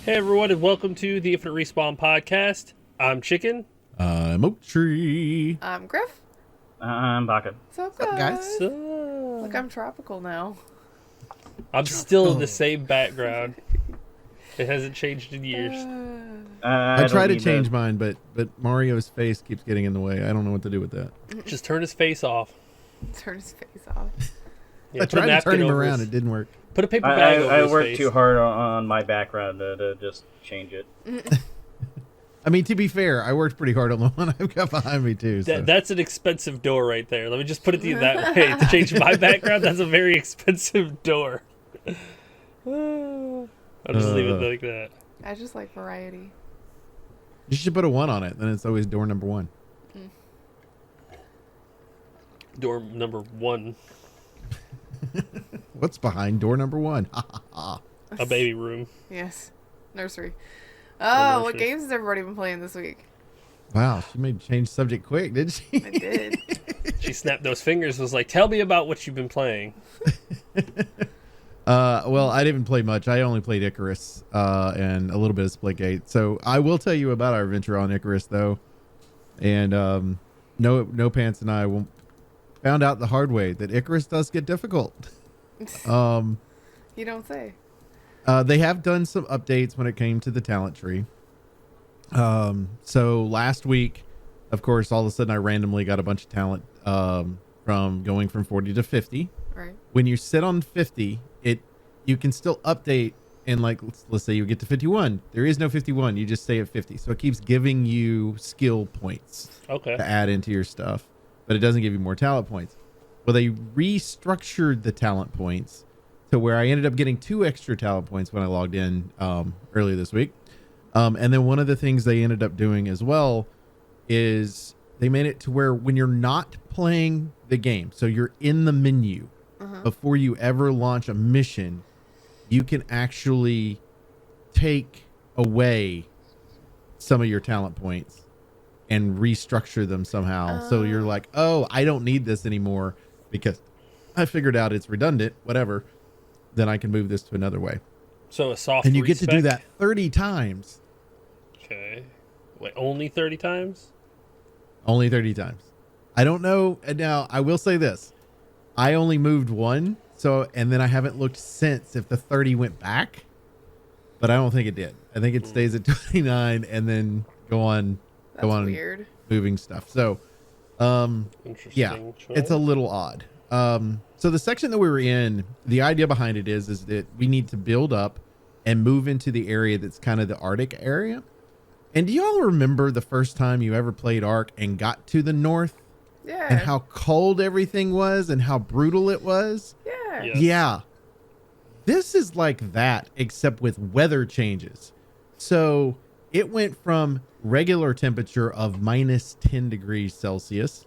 Hey everyone, and welcome to the Infinite Respawn Podcast. I'm Chicken. I'm Oak Tree. I'm Grif. I'm Baka. What's up, guys? So, Look, I'm tropical now. I'm still in the same background. It hasn't changed in years. I try to change mine, but Mario's face keeps getting in the way. I don't know what to do with that. Just turn his face off. Turn his face off. Yeah, I tried to turn him around. It didn't work. Put a paper bag over I his worked face. too hard on my background to just change it. I mean, to be fair, I worked pretty hard on the one I've got behind me, too. So. That's an expensive door right there. Let me just put it to you that way. To change my background, that's a very expensive door. I'll just leave it like that. I just like variety. You should put a 1 on it. Then it's always door number 1. Door number 1. What's behind door number 1? A baby room. Yes. Nursery. The Oh, what nursery. games has everybody been playing this week? Wow, she made change subject quick, did she? I did. She snapped those fingers, was like, tell me about what you've been playing. Well, I didn't play much. I only played Icarus and a little bit of Splitgate. So I will tell you about our adventure on Icarus, though. And No Pants and I found out the hard way that Icarus does get difficult. You don't say. They have done some updates when it came to the talent tree. So last week, of course, all of a sudden I randomly got a bunch of talent from going from 40 to 50. Right. When you sit on 50, you can still update, and like let's say you get to 51. There is no 51. You just stay at 50. So it keeps giving you skill points Okay. to add into your stuff, but it doesn't give you more talent points. Well, they restructured the talent points to where I ended up getting 2 extra talent points when I logged in earlier this week. And then one of the things they ended up doing as well is they made it to where when you're not playing the game, so you're in the menu before you ever launch a mission, you can actually take away some of your talent points and restructure them somehow. So you're like, oh, I don't need this anymore because I figured out it's redundant, whatever. Then I can move this to another way. So a soft And you get to do respec? that 30 times. Okay. Wait, only 30 times? Only 30 times. I don't know. And now I will say this. I only moved 1. And then I haven't looked since if the 30 went back, but I don't think it did. I think it stays at 29 and then go on Weird. moving stuff. So, Interesting. yeah, choice. it's a little odd. So the section that we were in, the idea behind it is that we need to build up and move into the area that's kind of the Arctic area. And do y'all remember the first time you ever played Ark and got to the north Yeah. and how cold everything was and how brutal it was? Yeah. Yes. Yeah. This is like that, except with weather changes. So it went from regular temperature of minus 10 degrees Celsius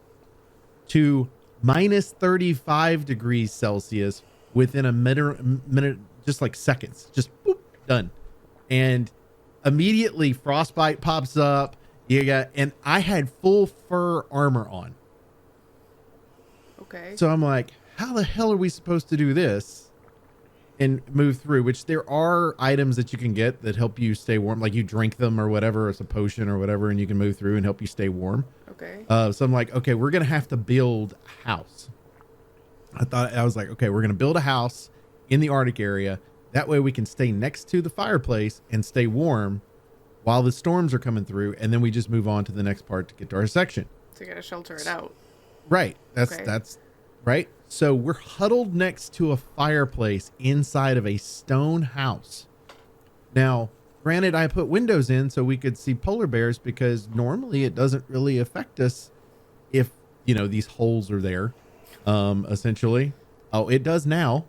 to minus 35 degrees Celsius within a minute, just like seconds, just boop, done. And immediately frostbite pops up. And I had full fur armor on. Okay. So I'm like, how the hell are we supposed to do this and move through? Which there are items that you can get that help you stay warm. Like you drink them or whatever, it's a potion or whatever, and you can move through and help you stay warm. Okay. So I'm like, okay, we're going to have to build a house. I was like, okay, we're going to build a house in the Arctic area. That way we can stay next to the fireplace and stay warm while the storms are coming through. And then we just move on to the next part to get to our section. So you gotta shelter it out. Right. That's Okay. that's right. So we're huddled next to a fireplace inside of a stone house. Now, granted, I put windows in so we could see polar bears because normally it doesn't really affect us if, these holes are there, essentially. Oh, it does now.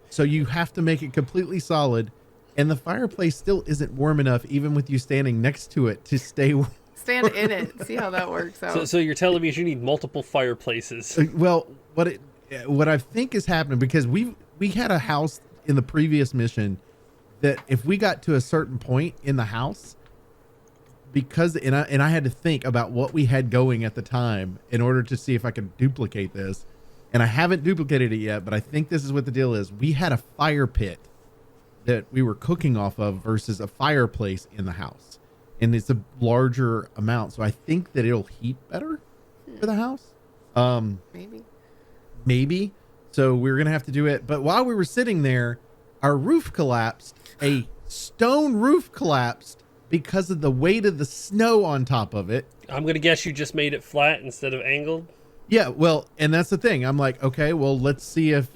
So you have to make it completely solid, and the fireplace still isn't warm enough, even with you standing next to it, to stay warm. Stand in it. See how that works out. So you're telling me you need multiple fireplaces? Well, what I think is happening, because we had a house in the previous mission that if we got to a certain point in the house, and I had to think about what we had going at the time in order to see if I could duplicate this. And I haven't duplicated it yet, but I think this is what the deal is. We had a fire pit that we were cooking off of versus a fireplace in the house. And it's a larger amount. So I think that it'll heat better for the house. Maybe. So we're going to have to do it. But while we were sitting there, our roof collapsed. A stone roof collapsed because of the weight of the snow on top of it. I'm going to guess you just made it flat instead of angled. Yeah, well, and that's the thing. I'm like, okay, well, let's see if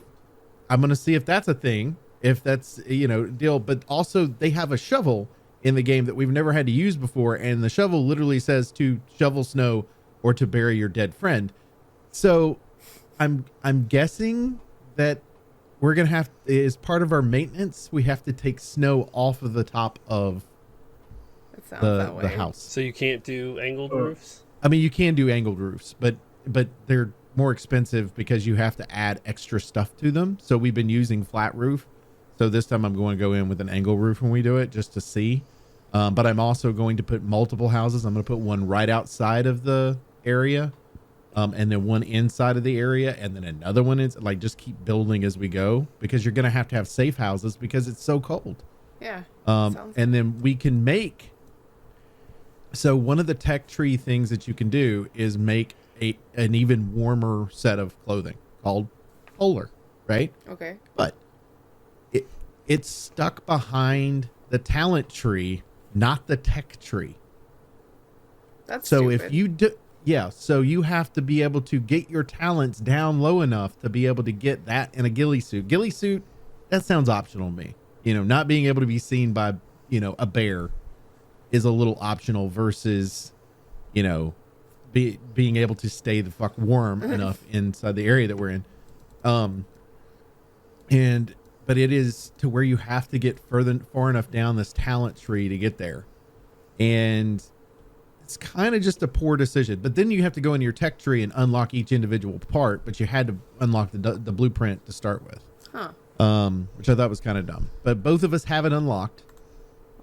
I'm going to see if that's a thing, if that's, deal. But also they have a shovel in the game that we've never had to use before. And the shovel literally says to shovel snow or to bury your dead friend. So I'm guessing that we're going to have, as part of our maintenance, we have to take snow off of the top of the house. So you can't do angled roofs? I mean, you can do angled roofs, but they're more expensive because you have to add extra stuff to them. So we've been using flat roof. So this time I'm going to go in with an angle roof when we do it, just to see. But I'm also going to put multiple houses. I'm going to put one right outside of the area, and then one inside of the area, and then another one is like, just keep building as we go, because you're going to have safe houses because it's so cold. Yeah. And then we can make. So one of the tech tree things that you can do is make an even warmer set of clothing called polar, right? Okay. But it's stuck behind the talent tree, not the tech tree. That's so stupid. if you do, so you have to be able to get your talents down low enough to be able to get that in a ghillie suit. Ghillie suit, that sounds optional to me. Not being able to be seen by, a bear is a little optional versus, being able to stay the fuck warm enough inside the area that we're in. But it is to where you have to get far enough down this talent tree to get there. And it's kind of just a poor decision. But then you have to go into your tech tree and unlock each individual part, but you had to unlock the blueprint to start with. Which I thought was kind of dumb. But both of us have it unlocked.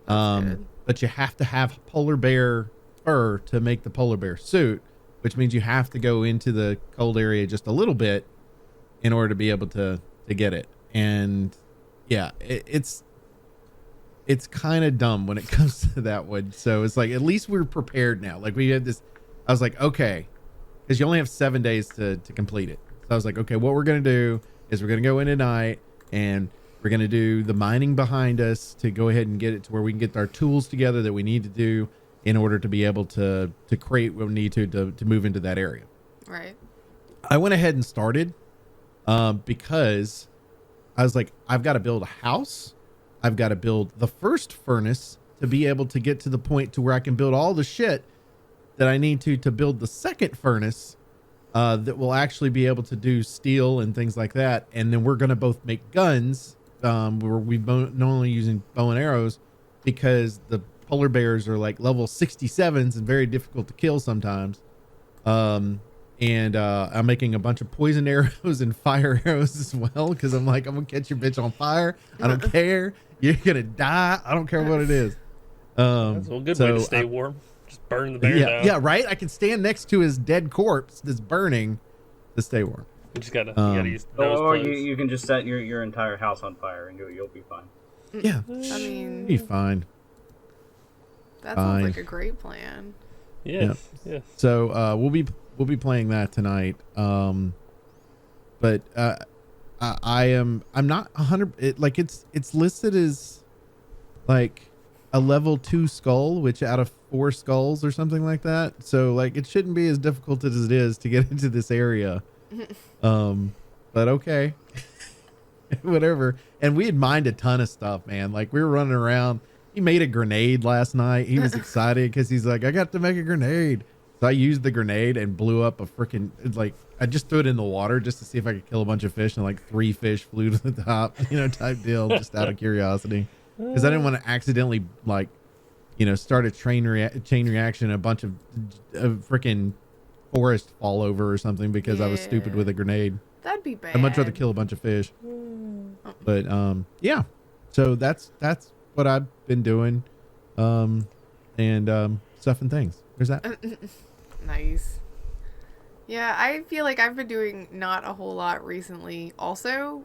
But you have to have polar bear fur to make the polar bear suit, which means you have to go into the cold area just a little bit in order to be able to get it. And yeah, it's kind of dumb when it comes to that one. So it's like, at least we're prepared now. Like we had this, I was like, okay, because you only have 7 days to complete it. So I was like, okay, what we're going to do is we're going to go in tonight and we're going to do the mining behind us to go ahead and get it to where we can get our tools together that we need to do in order to be able to create what we need to move into that area. Right. I went ahead and started because I was like, I've got to build a house. I've got to build the first furnace to be able to get to the point to where I can build all the shit that I need to build the second furnace that will actually be able to do steel and things like that. And then we're going to both make guns. We've been only using bow and arrows because the polar bears are like level 67s and very difficult to kill sometimes. I'm making a bunch of poison arrows and fire arrows as well, because I'm like, I'm gonna catch your bitch on fire. I don't care. You're gonna die. I don't care what it is. That's a good way to stay warm. Just burn the bear down. Yeah, right. I can stand next to his dead corpse that's burning to stay warm. You just gotta use those. Or you can just set your entire house on fire and you'll be fine. Yeah, I mean, be fine. That sounds like a great plan. Yes. So we'll be playing that tonight. But I'm not 100. It's listed as like a level 2 skull, which out of 4 skulls or something like that. So like it shouldn't be as difficult as it is to get into this area. But okay. Whatever. And we had mined a ton of stuff, man. Like we were running around. He made a grenade last night. He was excited because he's like, I got to make a grenade. So I used the grenade and blew up a freaking, like, I just threw it in the water just to see if I could kill a bunch of fish, and like 3 fish flew to the top, type deal, just out of curiosity. Because I didn't want to accidentally, like, start a chain reaction and a bunch of freaking forest fall over or something because I was stupid with a grenade. That'd be bad. I'd much rather kill a bunch of fish. But yeah. So that's what I've been doing. And stuff and things. There's that. Nice. Yeah, I feel like I've been doing not a whole lot recently also.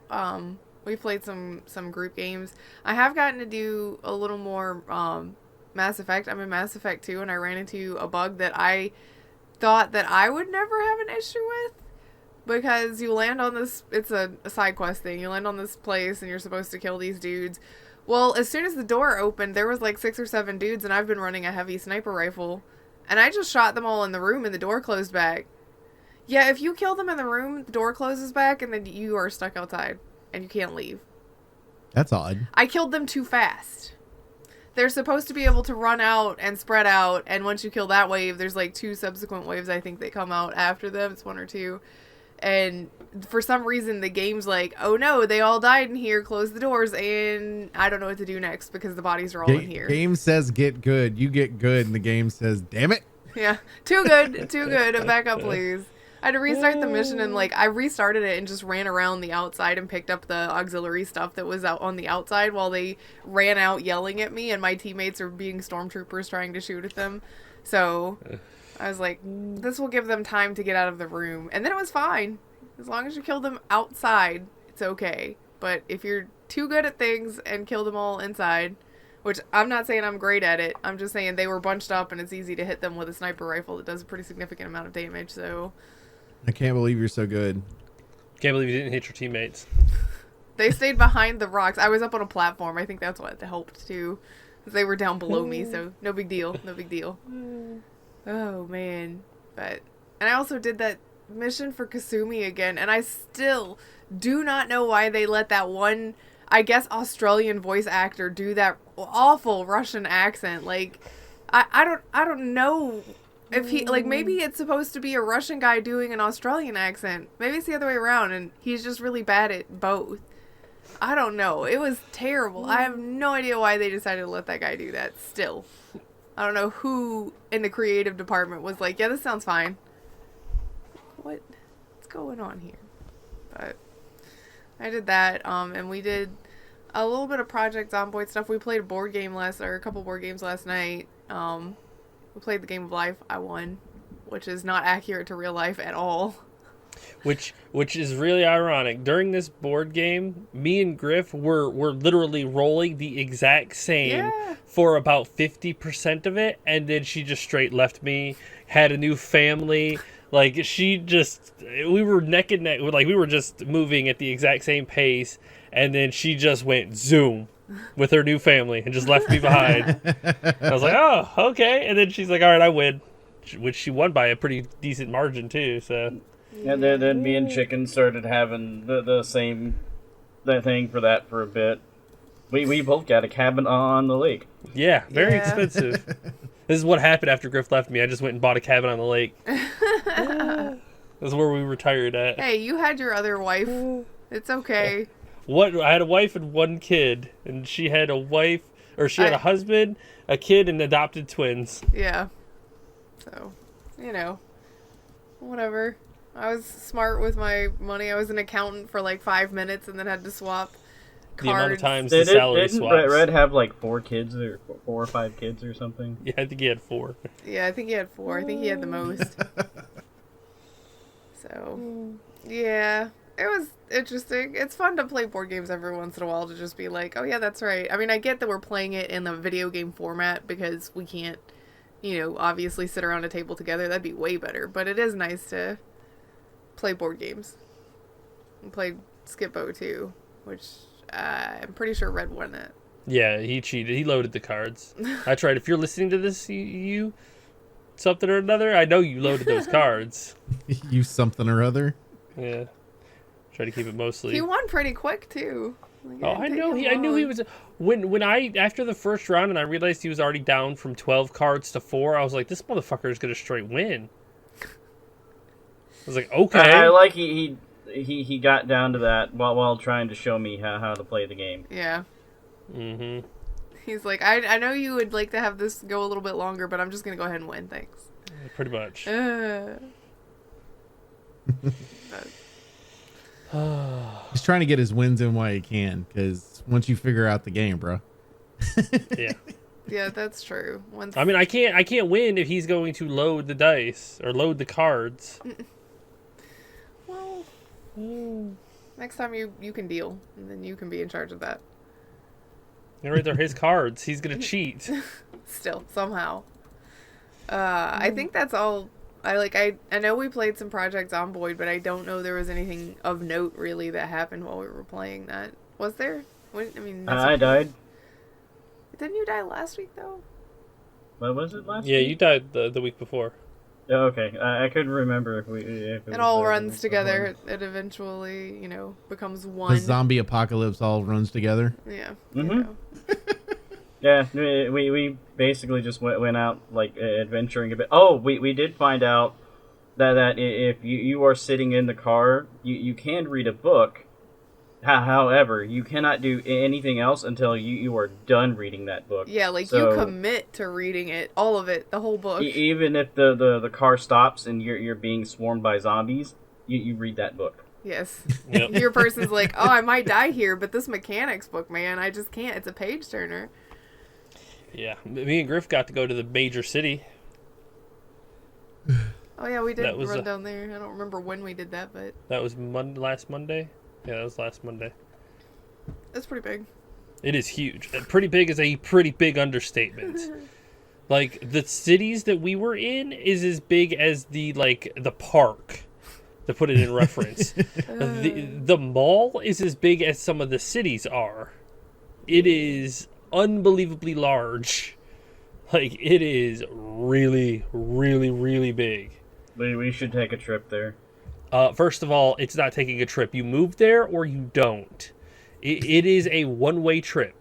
We played some group games. I have gotten to do a little more Mass Effect. I'm in Mass Effect 2, and I ran into a bug that I thought that I would never have an issue with. Because you land on this, it's a side quest thing. You land on this place and you're supposed to kill these dudes. Well, as soon as the door opened, there was like 6 or 7 dudes, and I've been running a heavy sniper rifle. And I just shot them all in the room and the door closed back. Yeah, if you kill them in the room, the door closes back and then you are stuck outside and you can't leave. That's odd. I killed them too fast. They're supposed to be able to run out and spread out, and once you kill that wave, there's like 2 subsequent waves I think that come out after them. It's 1 or 2. And for some reason, the game's like, oh no, they all died in here, close the doors, and I don't know what to do next because the bodies are all in here. Game says get good. You get good, and the game says, damn it. Yeah, too good, too good. Back up, please. I had to restart the mission, and like I restarted it and just ran around the outside and picked up the auxiliary stuff that was out on the outside while they ran out yelling at me, and my teammates are being stormtroopers trying to shoot at them. So I was like, this will give them time to get out of the room. And then it was fine. As long as you kill them outside, it's okay. But if you're too good at things and kill them all inside, which I'm not saying I'm great at it, I'm just saying they were bunched up and it's easy to hit them with a sniper rifle that does a pretty significant amount of damage, so... I can't believe you're so good. Can't believe you didn't hit your teammates. They stayed behind the rocks. I was up on a platform. I think that's what helped, too. They were down below me, so no big deal. No big deal. Oh, man. And I also did that mission for Kasumi again, and I still do not know why they let that one, I guess, Australian voice actor do that awful Russian accent. Like, I don't know if he, like, maybe it's supposed to be a Russian guy doing an Australian accent. Maybe it's the other way around, and he's just really bad at both. I don't know. It was terrible. I have no idea why they decided to let that guy do that still. I don't know who in the creative department was like, yeah, this sounds fine. What's going on here? But I did that, and we did a little bit of Project Zomboid stuff. We played a couple board games last night. We played the Game of Life. I won, which is not accurate to real life at all. Which is really ironic. During this board game, me and Grif were literally rolling the exact same for about 50% of it, and then she just straight left me, had a new family. Like, we were neck and neck. Like, we were just moving at the exact same pace, and then she just went zoom with her new family and just left me behind. I was like, oh, okay. And then she's like, all right, I win. Which she won by a pretty decent margin, too, so... And then me and Chicken started having the same thing for that for a bit. We both got a cabin on the lake. Yeah, very expensive. This is what happened after Grif left me. I just went and bought a cabin on the lake. This is where we retired at. Hey, you had your other wife. It's okay. I had a wife and 1 kid, and she had a a husband, a kid, and adopted twins. Yeah. So, whatever. I was smart with my money. I was an accountant for like 5 minutes and then had to swap cards. The amount of times the salary swaps. Didn't Red have like 4 kids or 4 or 5 kids or something? Yeah, I think he had 4. Yeah, I think he had 4. I think he had the most. So, yeah, it was interesting. It's fun to play board games every once in a while to just be like, oh yeah, that's right. I mean, I get that we're playing it in the video game format because we can't, obviously sit around a table together. That'd be way better. But it is nice to play board games. And played Skip-Bo too, which I'm pretty sure Red won it. Yeah, he cheated. He loaded the cards. I tried. If you're listening to this, you something or another, I know you loaded those cards. You something or other? Yeah. Try to keep it mostly. He won pretty quick too. Like, I know. I knew he was. When I after the first round and I realized he was already down from 12 cards to 4, I was like, this motherfucker is gonna straight win. I was like, okay. I like he got down to that while trying to show me how to play the game. Yeah. Mm-hmm. He's like, I know you would like to have this go a little bit longer, but I'm just gonna go ahead and win. Thanks. Pretty much. He's trying to get his wins in while he can, because once you figure out the game, bro. Yeah. Yeah, that's true. I mean, I can't win if he's going to load the dice or load the cards. Well, Next time you can deal, and then you can be in charge of that. Right, they're his cards. He's gonna cheat. Still, somehow. I think that's all. I know we played some Project Zomboid, but I don't know there was anything of note really that happened while we were playing that. Was there? I died. Didn't you die last week though? What was it last Yeah, week? you died the week before. Oh, okay. I couldn't remember if It all runs together. It eventually, becomes one. The zombie apocalypse all runs together. Yeah. Mhm. Yeah, we basically just went out, like, adventuring a bit. Oh, we did find out that if you are sitting in the car, you can read a book. However, you cannot do anything else until you are done reading that book. Yeah, like, So, you commit to reading it, all of it, the whole book. Even if the car stops and you're being swarmed by zombies, you read that book. Yes. Yep. Your person's like, oh, I might die here, but this mechanics book, man, I just can't. It's a page turner. Yeah, me and Grif got to go to the major city. Oh, yeah, we did That was run down there. I don't remember when we did that, but That was last Monday. Yeah, that was last Monday. it's pretty big. It is huge. Pretty big is a pretty big understatement. Like, the cities that we were in is as big as the park, to put it in reference. The mall is as big as some of the cities are. It is unbelievably large. Like, it is really, really, really big. We should take a trip there. First of all, it's not taking a trip. You move there or you don't. It is a one-way trip.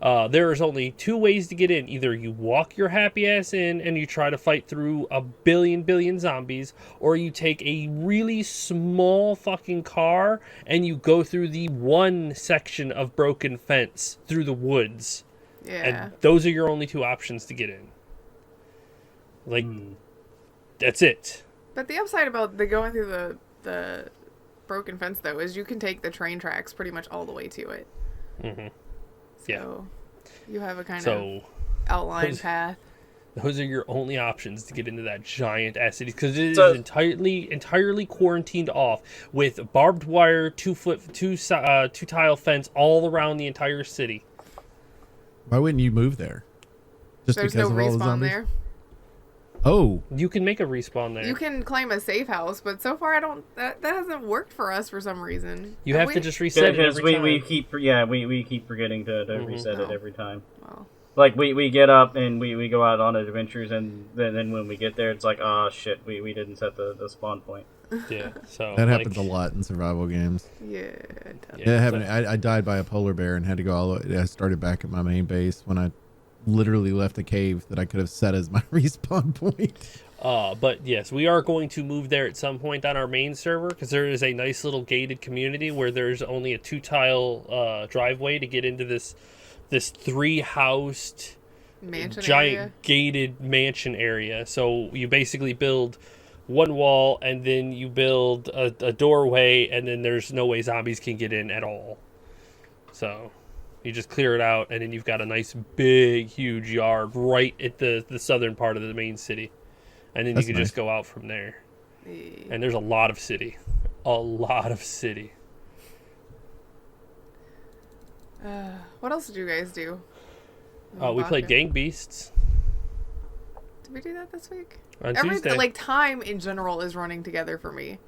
There is only two ways to get in. Either you walk your happy ass in and you try to fight through a billion zombies, or you take a really small fucking car and you go through the one section of broken fence through the woods. Yeah. And those are your only two options to get in. Like, that's it. But the upside about the going through the broken fence, though, is you can take the train tracks pretty much all the way to it. Mm-hmm. So you have a kind of So outline path. those are your only options to get into that giant ass city, because it is entirely quarantined off with barbed wire, two tile fence all around the entire city. Why wouldn't you move there? Just There's because no of all the respawn zombies? there. Oh, You can make a respawn there. You can claim a safe house, but so far that hasn't worked for us for some reason. You have to just reset it Because every time. we keep forgetting to reset it every time. Well, Like, we get up and we go out on adventures, and then when we get there, it's like, oh shit, we didn't set the spawn point. Yeah, so that happens a lot in survival games. yeah. It does. Yeah, it happened. I died by a polar bear and had to go all the way. I started back at my main base when I literally left a cave that I could have set as my respawn point. But yes, we are going to move there at some point on our main server, because there is a nice little gated community where there's only a 2-tile driveway to get into this 3-housed Mansion giant area. gated mansion area. So you basically build one wall and then you build a doorway, and then there's no way zombies can get in at all. So you just clear it out, and then you've got a nice big huge yard right at the southern part of the main city, and then That's you can nice. just go out from there. Yeah. And there's a lot of city. What else did you guys do? We played Baka. Gang Beasts Did we do that this week? on Tuesday. Like, time in general is running together for me.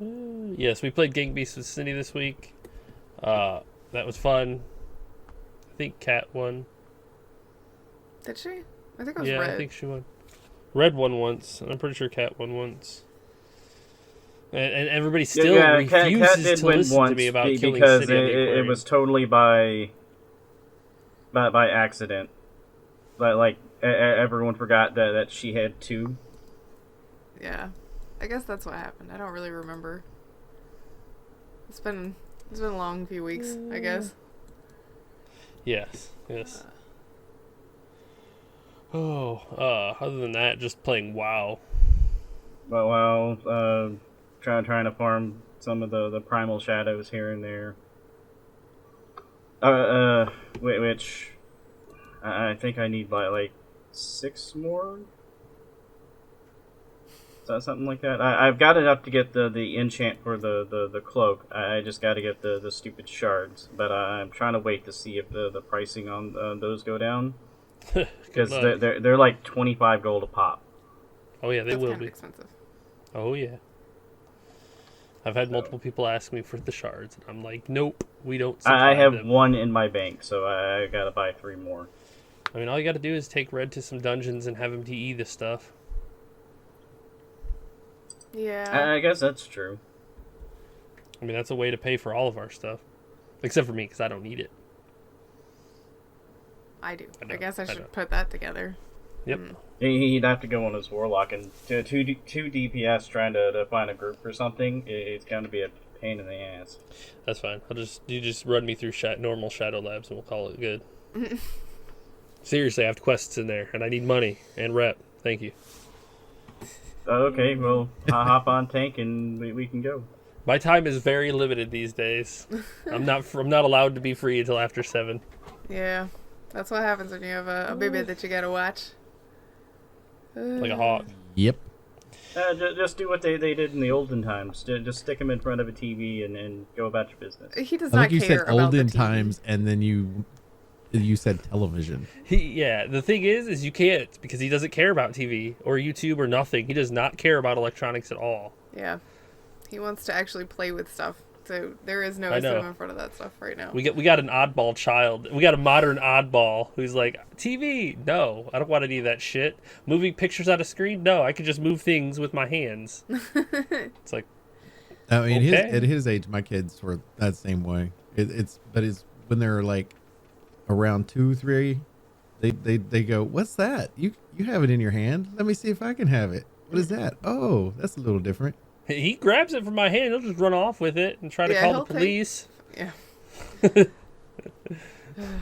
Yes, we played Gang Beasts with Cindy this week. That was fun. I think Kat won. Did she? I think it was Yeah, Red. I think she won. Red won once, and I'm pretty sure Kat won once. And everybody still Kat refuses did to win listen once to me about killing because City on the it aquarium. was totally by accident. Like everyone forgot that she had two. Yeah. I guess that's what happened. I don't really remember. It's been a long few weeks, I guess. Yes. Other than that, just playing WoW. Well, trying to farm some of the primal shadows here and there. Which I think I need like 6 more. something like that. I've got enough to get the enchant for the cloak. I just got to get the stupid shards. But I'm trying to wait to see if the pricing on those go down. Because they're like 25 gold a pop. Oh yeah, they That's will kind be. of expensive. Oh yeah. I've had multiple people ask me for the shards, and I'm like, nope, we don't. I have them. one in my bank, so I gotta buy 3 more. I mean, all you got to do is take Red to some dungeons and have him TE this stuff. Yeah. I guess that's true. I mean, that's a way to pay for all of our stuff, except for me because I don't need it. I do. I know, I guess I I should know. put that together. Yep. He'd have to go on his warlock, and two DPS trying to find a group or something. It's going to be a pain in the ass. That's fine. You just run me through normal Shadow Labs, and we'll call it good. Seriously, I have quests in there, and I need money and rep. Thank you. Okay, well, hop on tank, and we can go. My time is very limited these days. I'm not allowed to be free until after 7. Yeah. That's what happens when you have a baby that you gotta watch. Like a hawk. Yep. Just do what they did in the olden times. Just stick them in front of a TV and go about your business. He does I not think you care said about olden the TV. times, and then you said television. Yeah, the thing is you can't because he doesn't care about TV or YouTube or nothing. He does not care about electronics at all. Yeah. He wants to actually play with stuff. So there is no I know. system in front of that stuff right now. We got an oddball child. We got a modern oddball who's like, TV? No, I don't want any of that shit. Moving pictures on a screen? No, I can just move things with my hands. It's like, I mean, Okay. at his age, my kids were that same way. It's when they're like around 2, 3, they go, "What's that? You have it in your hand? Let me see if I can have it. What is that? Oh, that's a little different." he grabs it from my hand. He'll just run off with it and try to Yeah, call he'll the police, Yeah.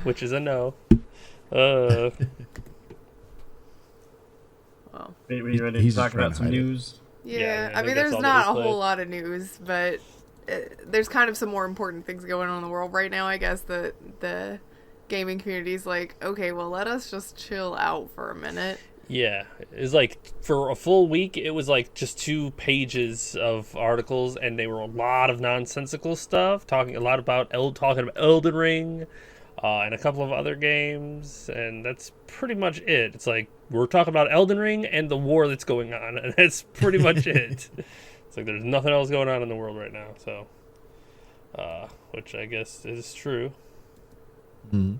which is a no. Uh, Well. We ready He's to talk just trying about to some hide it. news? Yeah. I I mean, think that's there's all not there a is to whole it. lot of news, but there's kind of some more important things going on in the world right now. I guess the gaming community's like, okay, well, let us just chill out for a minute. Yeah, it was like for a full week, it was like just 2 pages of articles, and they were a lot of nonsensical stuff, talking about Elden Ring, and a couple of other games, and that's pretty much it. It's like we're talking about Elden Ring and the war that's going on, and that's pretty much it. It's like there's nothing else going on in the world right now, so which I guess is true. Mhm.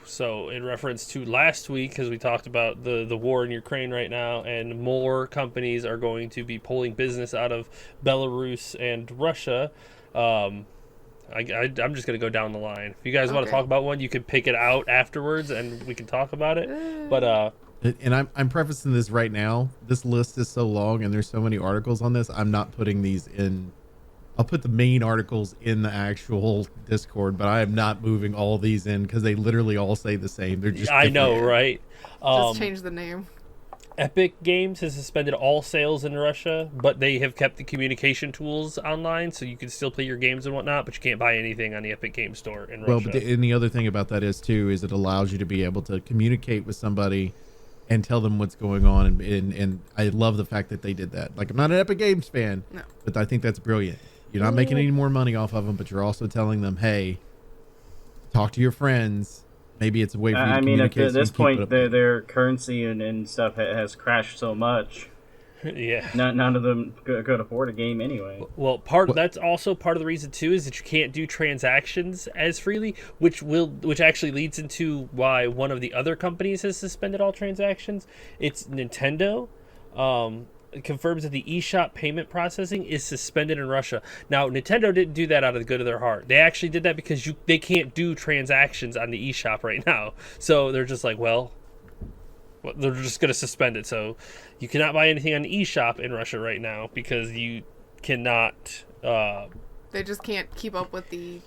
So in reference to last week, because we talked about the war in Ukraine right now, and more companies are going to be pulling business out of Belarus and Russia. I'm just going to go down the line. If you guys want to Okay. talk about one, you can pick it out afterwards, and we can talk about it. But And I'm prefacing this right now. This list is so long, and there's so many articles on this. I'm not putting these in. I'll put the main articles in the actual Discord, but I am not moving all these in because they literally all say the same. They're just I know, different. right? Just change the name. Epic Games has suspended all sales in Russia, but they have kept the communication tools online, so you can still play your games and whatnot, but you can't buy anything on the Epic Games Store in Well, Russia. but and the other thing about that is too is it allows you to be able to communicate with somebody and tell them what's going on, and I love the fact that they did that. Like, I'm not an Epic Games fan, No. but I think that's brilliant. You're not making any more money off of them, but you're also telling them, hey, talk to your friends. Maybe it's a way for you to I mean, at communicate. this point, their currency and stuff has crashed so much. Yeah. None of them could afford a game anyway. Well, that's also part of the reason too is that you can't do transactions as freely, which actually leads into why one of the other companies has suspended all transactions. It's Nintendo. It confirms that the eShop payment processing is suspended in Russia. Now, Nintendo didn't do that out of the good of their heart. They actually did that because they can't do transactions on the eShop right now. So they're just like, well, they're just going to suspend it. So you cannot buy anything on the eShop in Russia right now because you cannot. They just can't keep up with the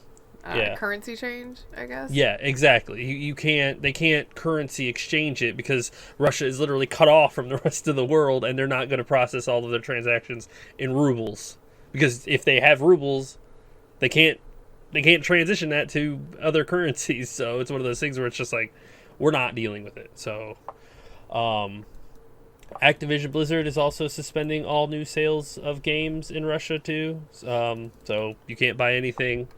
currency change, I guess. Yeah, exactly. You can't. They can't currency exchange it because Russia is literally cut off from the rest of the world, and they're not going to process all of their transactions in rubles because if they have rubles, they can't transition that to other currencies. So it's one of those things where it's just like we're not dealing with it. So Activision Blizzard is also suspending all new sales of games in Russia too. So you can't buy any games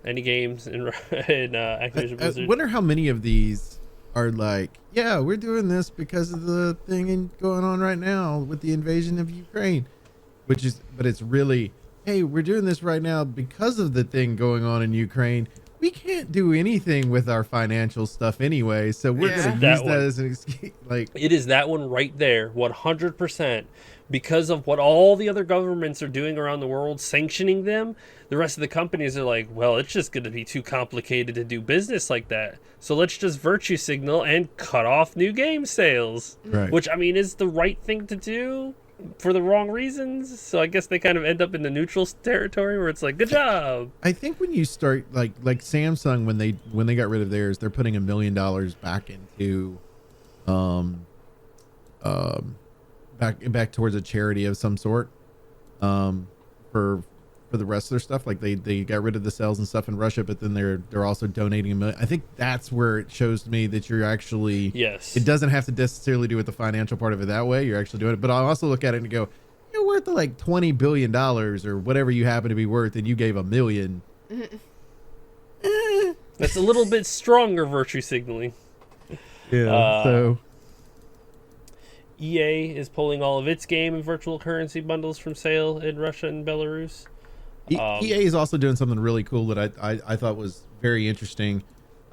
in Activision Blizzard. I wonder how many of these are like, yeah, we're doing this because of the thing going on right now with the invasion of Ukraine, but it's really, hey, we're doing this right now because of the thing going on in Ukraine. We can't do anything with our financial stuff anyway, so we're going to use that as an excuse. Like, it is that one right there, 100%. Because of what all the other governments are doing around the world, sanctioning them, the rest of the companies are like, well, it's just going to be too complicated to do business like that. So let's just virtue signal and cut off new game sales. Right. Which, I mean, is the right thing to do for the wrong reasons. So I guess they kind of end up in the neutral territory where it's like, good job. I think when you start like Samsung, when they got rid of theirs, they're putting $1 million back into back towards a charity of some sort for the rest of their stuff. Like they got rid of the sales and stuff in Russia, but then they're also donating $1 million. I think that's where it shows to me that you're actually, yes, it doesn't have to necessarily do with the financial part of it that way. You're actually doing it. But I'll also look at it and go, you're worth like $20 billion or whatever you happen to be worth, and you gave $1 million. That's a little bit stronger virtue signaling. Yeah. So EA is pulling all of its game and virtual currency bundles from sale in Russia and Belarus. EA is also doing something really cool that I thought was very interesting.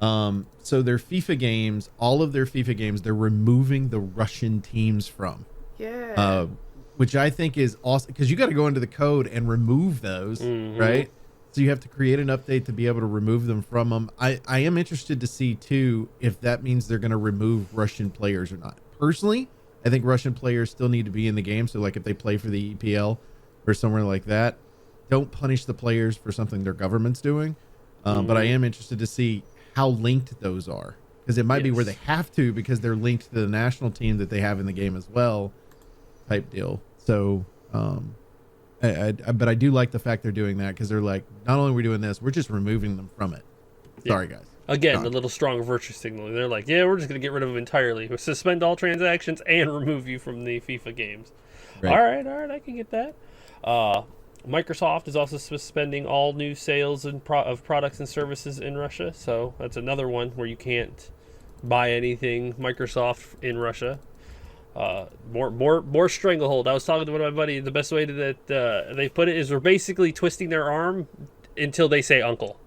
So their FIFA games, all of their FIFA games, they're removing the Russian teams from. Yeah. Which I think is awesome, because you got to go into the code and remove those, right? So you have to create an update to be able to remove them from them. I am interested to see, too, if that means they're going to remove Russian players or not. Personally, I think Russian players still need to be in the game. So, like, if they play for the EPL or somewhere like that, don't punish the players for something their government's doing. But I am interested to see how linked those are, because it might be where they have to, because they're linked to the national team that they have in the game as well, type deal. So, but I do like the fact they're doing that, because they're like, not only are we doing this, we're just removing them from it. Sorry, guys. Again, a little stronger virtue signaling. They're like, yeah, we're just going to get rid of them entirely. We'll suspend all transactions and remove you from the FIFA games. Right. All right, I can get that. Microsoft is also suspending all new sales of products and services in Russia. So that's another one where you can't buy anything Microsoft in Russia. More stranglehold. I was talking to one of my buddies. The best way that they put it is we're basically twisting their arm until they say uncle.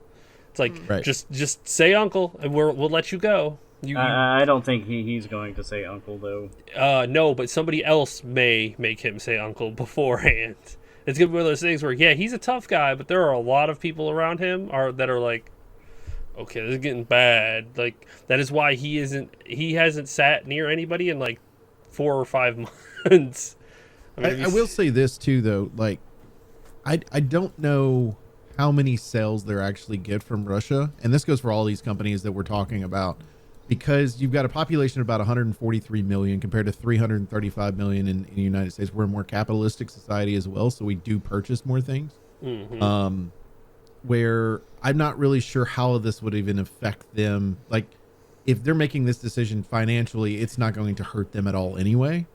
It's like, just say uncle and we'll let you go. I don't think he's going to say uncle, though. No, but somebody else may make him say uncle beforehand. It's going to be one of those things where, yeah, he's a tough guy, but there are a lot of people around him that are like, okay, this is getting bad. Like, that is why he hasn't sat near anybody in like 4 or 5 months. I will say this too, though. Like, I don't know how many sales there actually get from Russia, and this goes for all these companies that we're talking about, because you've got a population of about 143 million compared to 335 million in the United States. We're a more capitalistic society as well, so we do purchase more things. Where I'm not really sure how this would even affect them. Like, if they're making this decision financially, it's not going to hurt them at all anyway.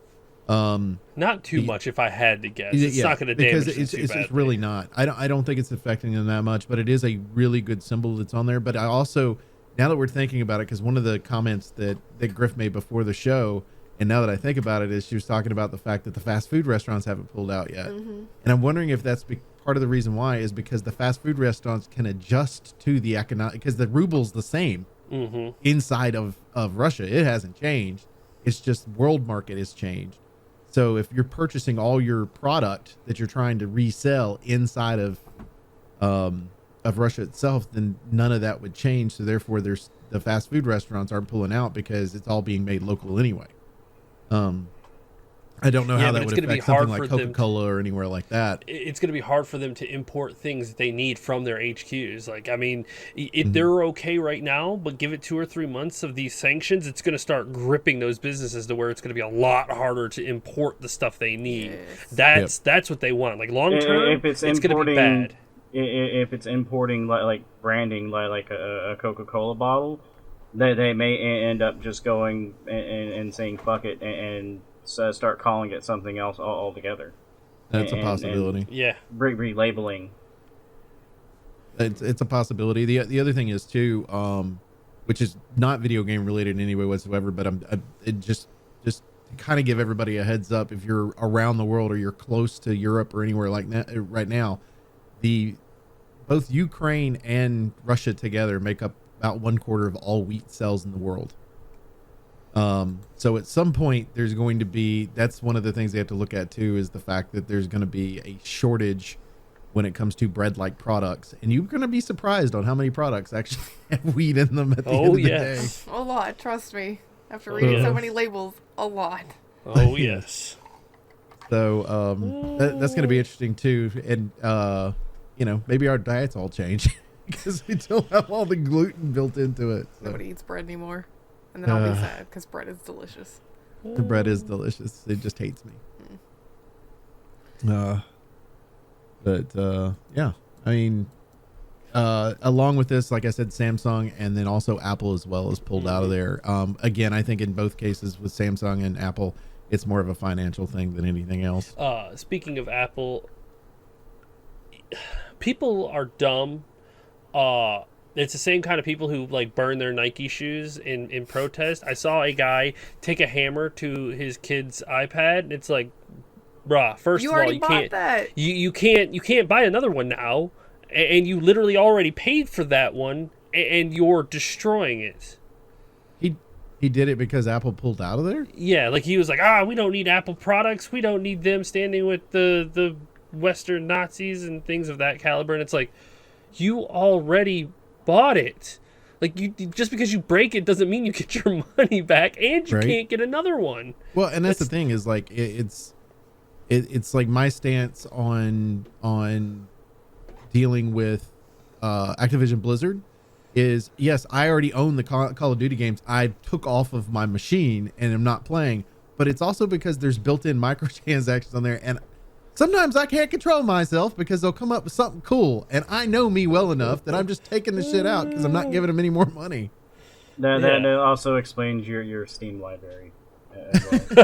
Not too much, if I had to guess. It's not going to damage because it's really not. I don't think it's affecting them that much, but it is a really good symbol that's on there. But I also, now that we're thinking about it, because one of the comments that Grif made before the show, and now that I think about it, is she was talking about the fact that the fast food restaurants haven't pulled out yet. And I'm wondering if that's part of the reason why is because the fast food restaurants can adjust to the economic, because the ruble's the same inside of Russia. It hasn't changed. It's just world market has changed. So if you're purchasing all your product that you're trying to resell inside of Russia itself, then none of that would change. So therefore, the fast food restaurants aren't pulling out because it's all being made local anyway. I don't know how that would affect something like Coca-Cola or anywhere like that. It's going to be hard for them to import things that they need from their HQs. Like, I mean, if they're okay right now, but give it 2 or 3 months of these sanctions, it's going to start gripping those businesses to where it's going to be a lot harder to import the stuff they need. Yes. That's what they want. Like, long term, it's going to be bad. If it's importing like branding like a Coca-Cola bottle, they may end up just going and saying fuck it and start calling it something else altogether. That's a possibility. Yeah. Relabeling. It's a possibility. The other thing is too, which is not video game related in any way whatsoever, but it just to kind of give everybody a heads up, if you're around the world or you're close to Europe or anywhere like that right now, both Ukraine and Russia together make up about 1/4 of all wheat sales in the world. So at some point there's going to be, that's one of the things they have to look at too, is the fact that there's going to be a shortage when it comes to bread-like products, and you're going to be surprised on how many products actually have wheat in them at the end of the day. A lot, trust me. After reading so many labels, a lot. Oh yes. So that's going to be interesting too, and maybe our diets all change because we don't have all the gluten built into it. So. Nobody eats bread anymore, and then I'll be sad because bread is delicious. The bread is delicious. It just hates me. Yeah, I mean, along with this, like I said, Samsung and then also Apple as well is pulled out of there. Again, I think in both cases with Samsung and Apple, it's more of a financial thing than anything else. Speaking of Apple, people are dumb. It's the same kind of people who like burn their Nike shoes in protest. I saw a guy take a hammer to his kid's iPad, and it's like, bruh, first of all, you can't buy another one now, and you literally already paid for that one, and you're destroying it. He did it because Apple pulled out of there? Yeah, like he was like, we don't need Apple products. We don't need them standing with the Western Nazis and things of that caliber. And it's like, you already bought it. Like, you just because you break it doesn't mean you get your money back, and you can't get another one. Well, and that's the thing is like it's like my stance on dealing with Activision Blizzard is, yes, I already own the Call of Duty games. I took off of my machine and am not playing, but it's also because there's built-in microtransactions on there, and sometimes I can't control myself because they'll come up with something cool, and I know me well enough that I'm just taking the shit out because I'm not giving them any more money. That also explains your Steam library. We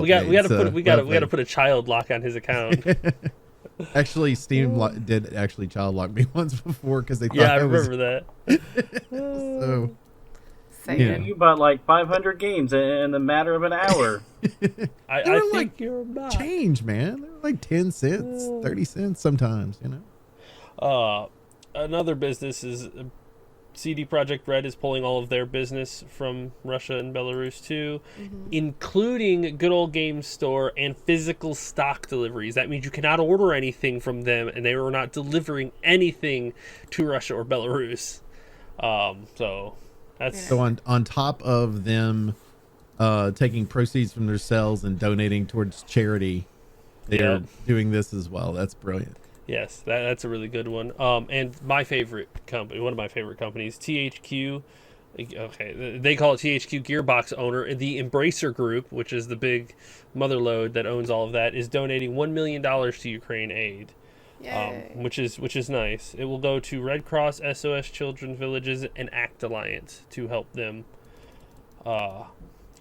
got to put a child lock on his account. Actually, Steam did actually child lock me once before because they thought I remember that. So you bought like 500 games in the matter of an hour. I think like you're not. Change, man. They're like 10 cents, 30 cents sometimes, Another business is CD Projekt Red is pulling all of their business from Russia and Belarus too, including Good Old Games Store and physical stock deliveries. That means you cannot order anything from them, and they are not delivering anything to Russia or Belarus. So that's on top of them taking proceeds from their sales and donating towards charity, they are doing this as well. That's brilliant. Yes, that's a really good one. And my favorite company, one of my favorite companies, THQ. Okay, they call it THQ Gearbox owner. The Embracer Group, which is the big motherlode that owns all of that, is donating $1 million to Ukraine aid, which is nice. It will go to Red Cross, SOS Children's Villages, and ACT Alliance to help them.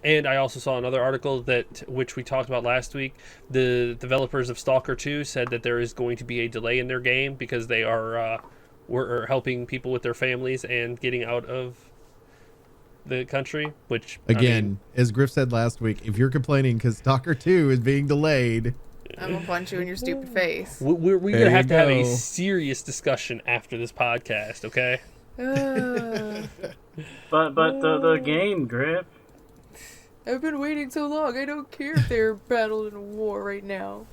And I also saw another article which we talked about last week. The developers of Stalker 2 said that there is going to be a delay in their game because they are helping people with their families and getting out of the country. Which again, as Grif said last week, if you're complaining because Stalker 2 is being delayed, I'm gonna punch you in your stupid face. We're gonna have to have a serious discussion after this podcast, okay? But the game, Grif. I've been waiting so long. I don't care if they're battling a war right now.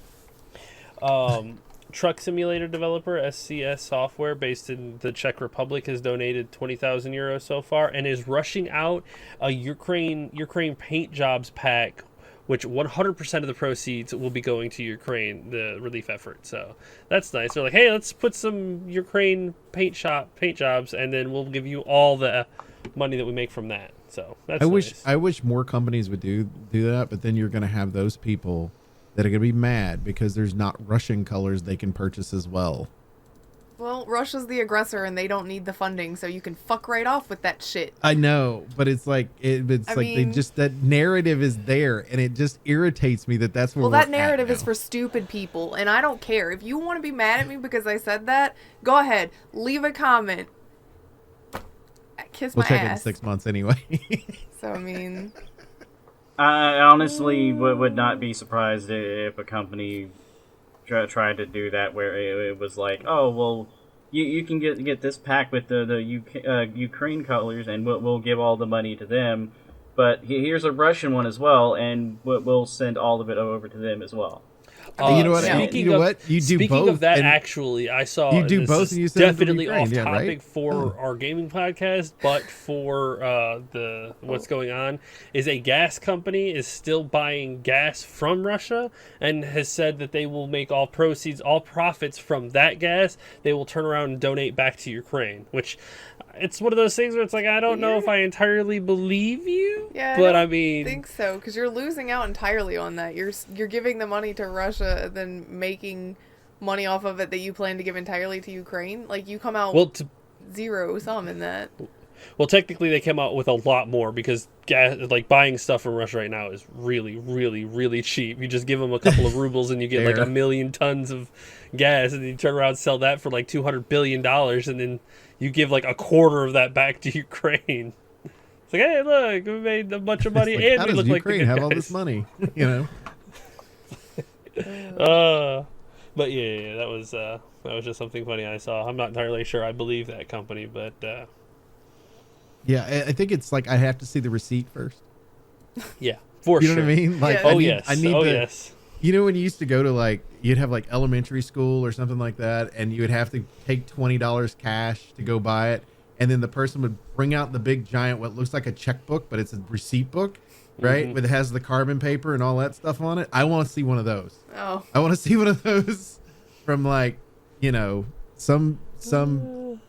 Truck simulator developer SCS Software, based in the Czech Republic, has donated 20,000 euros so far and is rushing out a Ukraine paint jobs pack, which 100% of the proceeds will be going to Ukraine, the relief effort. So that's nice. They're like, hey, let's put some Ukraine paint jobs, and then we'll give you all the money that we make from that. So that's nice. I wish more companies would do that, but then you're going to have those people that are going to be mad because there's not Russian colors they can purchase as well. Well, Russia's the aggressor and they don't need the funding, so you can fuck right off with that shit. I know, but it's like they just, that narrative is there, and it just irritates me that's where. Well, that narrative is for stupid people, and I don't care. If you want to be mad at me because I said that, go ahead, leave a comment. Kiss my ass. We'll check it in 6 months anyway. So I mean, I honestly would not be surprised if a company tried to do that, where it was like, oh well, you can get this pack with the Ukraine colors, and we'll give all the money to them, but here's a Russian one as well, and we'll send all of it over to them as well. You know what? You do speaking both. Of that, actually, I saw you do both, and you said definitely off topic right? for our gaming podcast, but for what's going on is a gas company is still buying gas from Russia and has said that they will make all profits from that gas, they will turn around and donate back to Ukraine, which it's one of those things where it's like, I don't know if I entirely believe you, but I mean, think so, because you're losing out entirely on that. You're giving the money to Russia and then making money off of it that you plan to give entirely to Ukraine. Like, you come out zero sum in that. Well, technically, they came out with a lot more because gas, like buying stuff from Russia right now is really, really, really cheap. You just give them a couple of rubles and you get like 1 million tons of gas, and you turn around and sell that for like $200 billion, and then you give like a quarter of that back to Ukraine. It's like, hey, look, we made a bunch of money, like, and how we look does like Ukraine the have all this money, you know. But yeah, that was just something funny I saw. I'm not entirely sure I believe that company, but yeah, I think it's like I have to see the receipt first. Yeah, for sure. You know what I mean? Like, yeah. I need yes. You know, when you used to go to, like, you'd have like elementary school or something like that, and you would have to take $20 cash to go buy it, and then the person would bring out the big giant, what looks like a checkbook, but it's a receipt book, right? Mm-hmm. But it has the carbon paper and all that stuff on it. I want to see one of those. Oh. I want to see one of those from, like, you know, some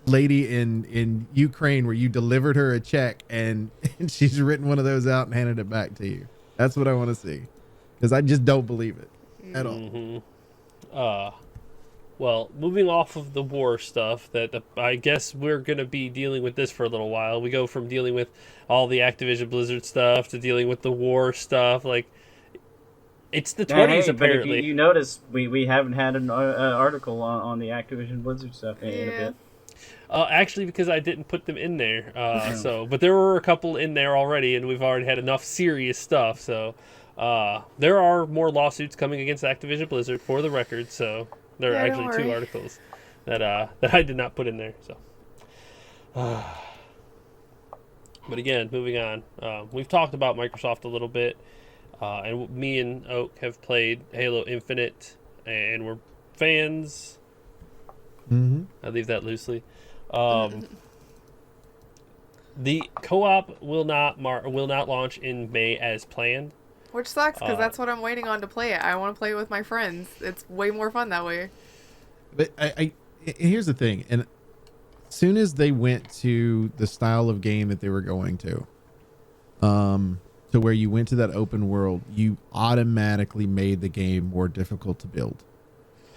lady in Ukraine where you delivered her a check and she's written one of those out and handed it back to you. That's what I want to see, because I just don't believe it at all. Mm-hmm. Well, moving off of the war stuff, I guess we're going to be dealing with this for a little while. We go from dealing with all the Activision Blizzard stuff to dealing with the war stuff. Like, it's the 20s, apparently. But if you notice, we haven't had an article on the Activision Blizzard stuff in a bit. Actually, because I didn't put them in there. But there were a couple in there already, and we've already had enough serious stuff. So there are more lawsuits coming against Activision Blizzard, for the record. So there are actually 2 articles that I did not put in there. So, but again, moving on. We've talked about Microsoft a little bit, and me and Oak have played Halo Infinite, and we're fans. Mm-hmm. I leave that loosely. The co-op will not launch in May as planned, which sucks, because that's what I'm waiting on to play it. I want to play it with my friends. It's way more fun that way. But I here's the thing, and as soon as they went to the style of game that they were going to where you went to that open world, you automatically made the game more difficult to build.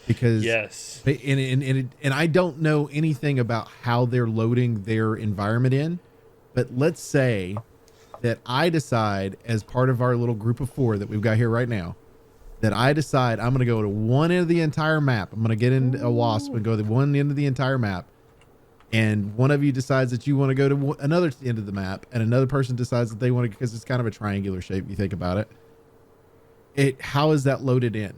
Because yes, and I don't know anything about how they're loading their environment in, but let's say that I decide, as part of our little group of 4 that we've got here right now, that I decide I'm going to go to one end of the entire map. I'm going to get in a wasp and go to one end of the entire map, and one of you decides that you want to go to another end of the map, and another person decides that they want to, because it's kind of a triangular shape. You think about it. How is that loaded in?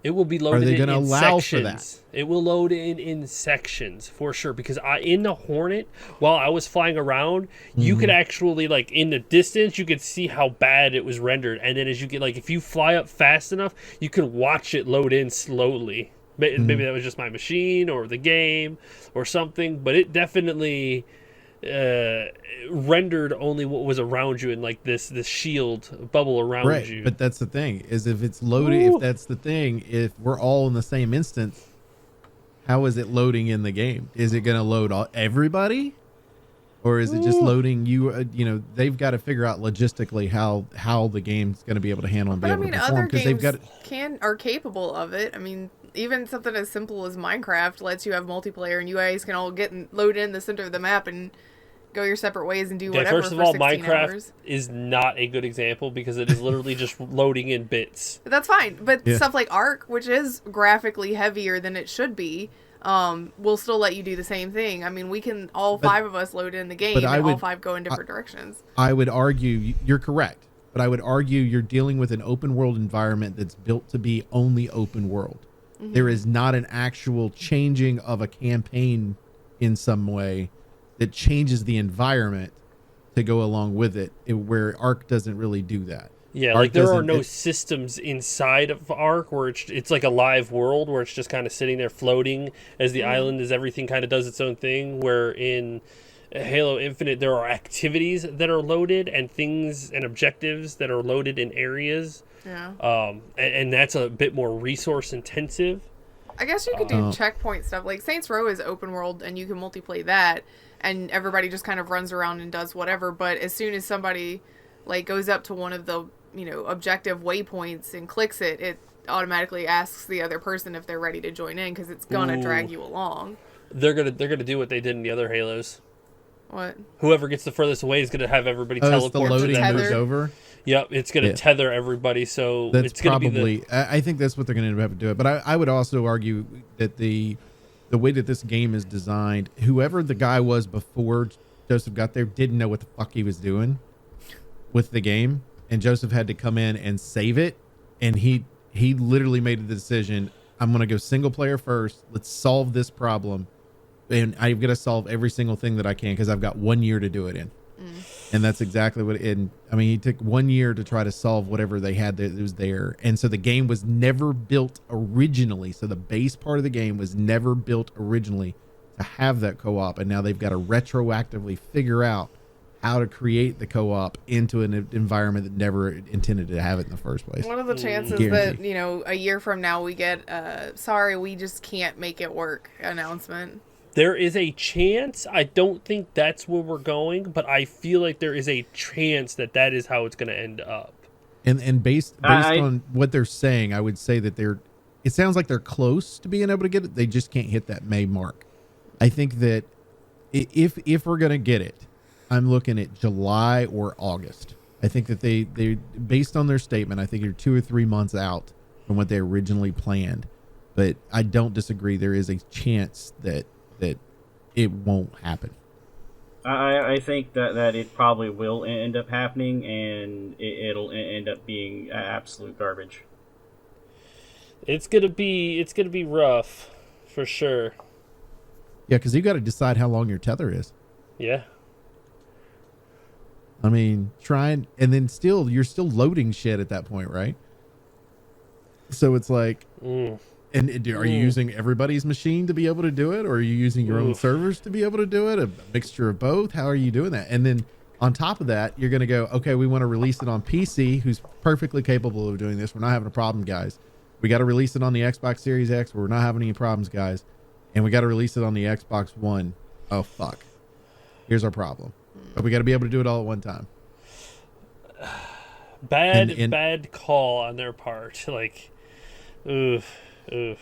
It will be loaded in allow sections. For that? It will load in sections for sure. Because in the Hornet, while I was flying around, you could actually, like, in the distance, you could see how bad it was rendered. And then as you get, like, if you fly up fast enough, you could watch it load in slowly. Maybe that was just my machine or the game or something. But it definitely rendered only what was around you in, like, this shield bubble around you. But that's the thing, is if it's loading, if that's the thing, if we're all in the same instance, how is it loading in the game? Is it going to load everybody, or is it just loading you? They've got to figure out logistically how the game's going to be able to handle and be able to perform, other because games they've got are capable of it. I mean, even something as simple as Minecraft lets you have multiplayer, and you guys can all load in the center of the map and go your separate ways and do whatever. First of all, 16 Minecraft hours. is not a good example because it is literally just loading in bits. That's fine, but stuff like Ark, which is graphically heavier than it should be, will still let you do the same thing. I mean, we can five of us load in the game, and all five go in different directions. I would argue you're correct, but I would argue you're dealing with an open world environment that's built to be only open world. Mm-hmm. There is not an actual changing of a campaign in some way that changes the environment to go along with it, where Ark doesn't really do that. Yeah, like there are no systems inside of Ark where it's like a live world where it's just kind of sitting there floating as the island, as everything kind of does its own thing, where in Halo Infinite there are activities that are loaded and things and objectives that are loaded in areas. Yeah. And that's a bit more resource intensive. I guess you could do checkpoint stuff. Like Saints Row is open world and you can multiplayer that, and everybody just kind of runs around and does whatever. But as soon as somebody like goes up to one of the, objective waypoints and clicks it, it automatically asks the other person if they're ready to join in, because it's gonna drag you along. They're gonna do what they did in the other Halos. What? Whoever gets the furthest away is gonna have everybody teleport the loading to them. moves over. Yep, it's gonna tether everybody. So that's it's gonna probably. I think that's what they're gonna have to do it. But I would also argue that the way that this game is designed, whoever the guy was before Joseph got there didn't know what the fuck he was doing with the game, and Joseph had to come in and save it, and he literally made the decision, I'm going to go single player first, let's solve this problem, and I've got to solve every single thing that I can because I've got 1 year to do it in. And that's exactly what he took 1 year to try to solve whatever they had that was there. And so the game was never built originally, so the base part of the game was never built originally to have that co-op, and now they've got to retroactively figure out how to create the co-op into an environment that never intended to have it in the first place. What are the chances that, a year from now we get sorry, we just can't make it work announcement? There is a chance. I don't think that's where we're going, but I feel like there is a chance that is how it's going to end up. And based on what they're saying, I would say that it sounds like they're close to being able to get it. They just can't hit that May mark. I think that if we're going to get it, I'm looking at July or August. I think that they based on their statement, I think they're 2 or 3 months out from what they originally planned. But I don't disagree. There is a chance that it won't happen. I think that it probably will end up happening, and it'll end up being absolute garbage. It's gonna be rough, for sure. Yeah, because you got to decide how long your tether is. Yeah. I mean, and then you're still loading shit at that point, right? So it's like, and are you using everybody's machine to be able to do it, or are you using your own servers to be able to do it? A mixture of both? How are you doing that? And then on top of that, you're going to go, okay, we want to release it on PC, who's perfectly capable of doing this. We're not having a problem, guys. We got to release it on the Xbox Series X. We're not having any problems, guys. And we got to release it on the Xbox One. Oh, fuck. Here's our problem. But we got to be able to do it all at one time. Bad call on their part. Like, oof. I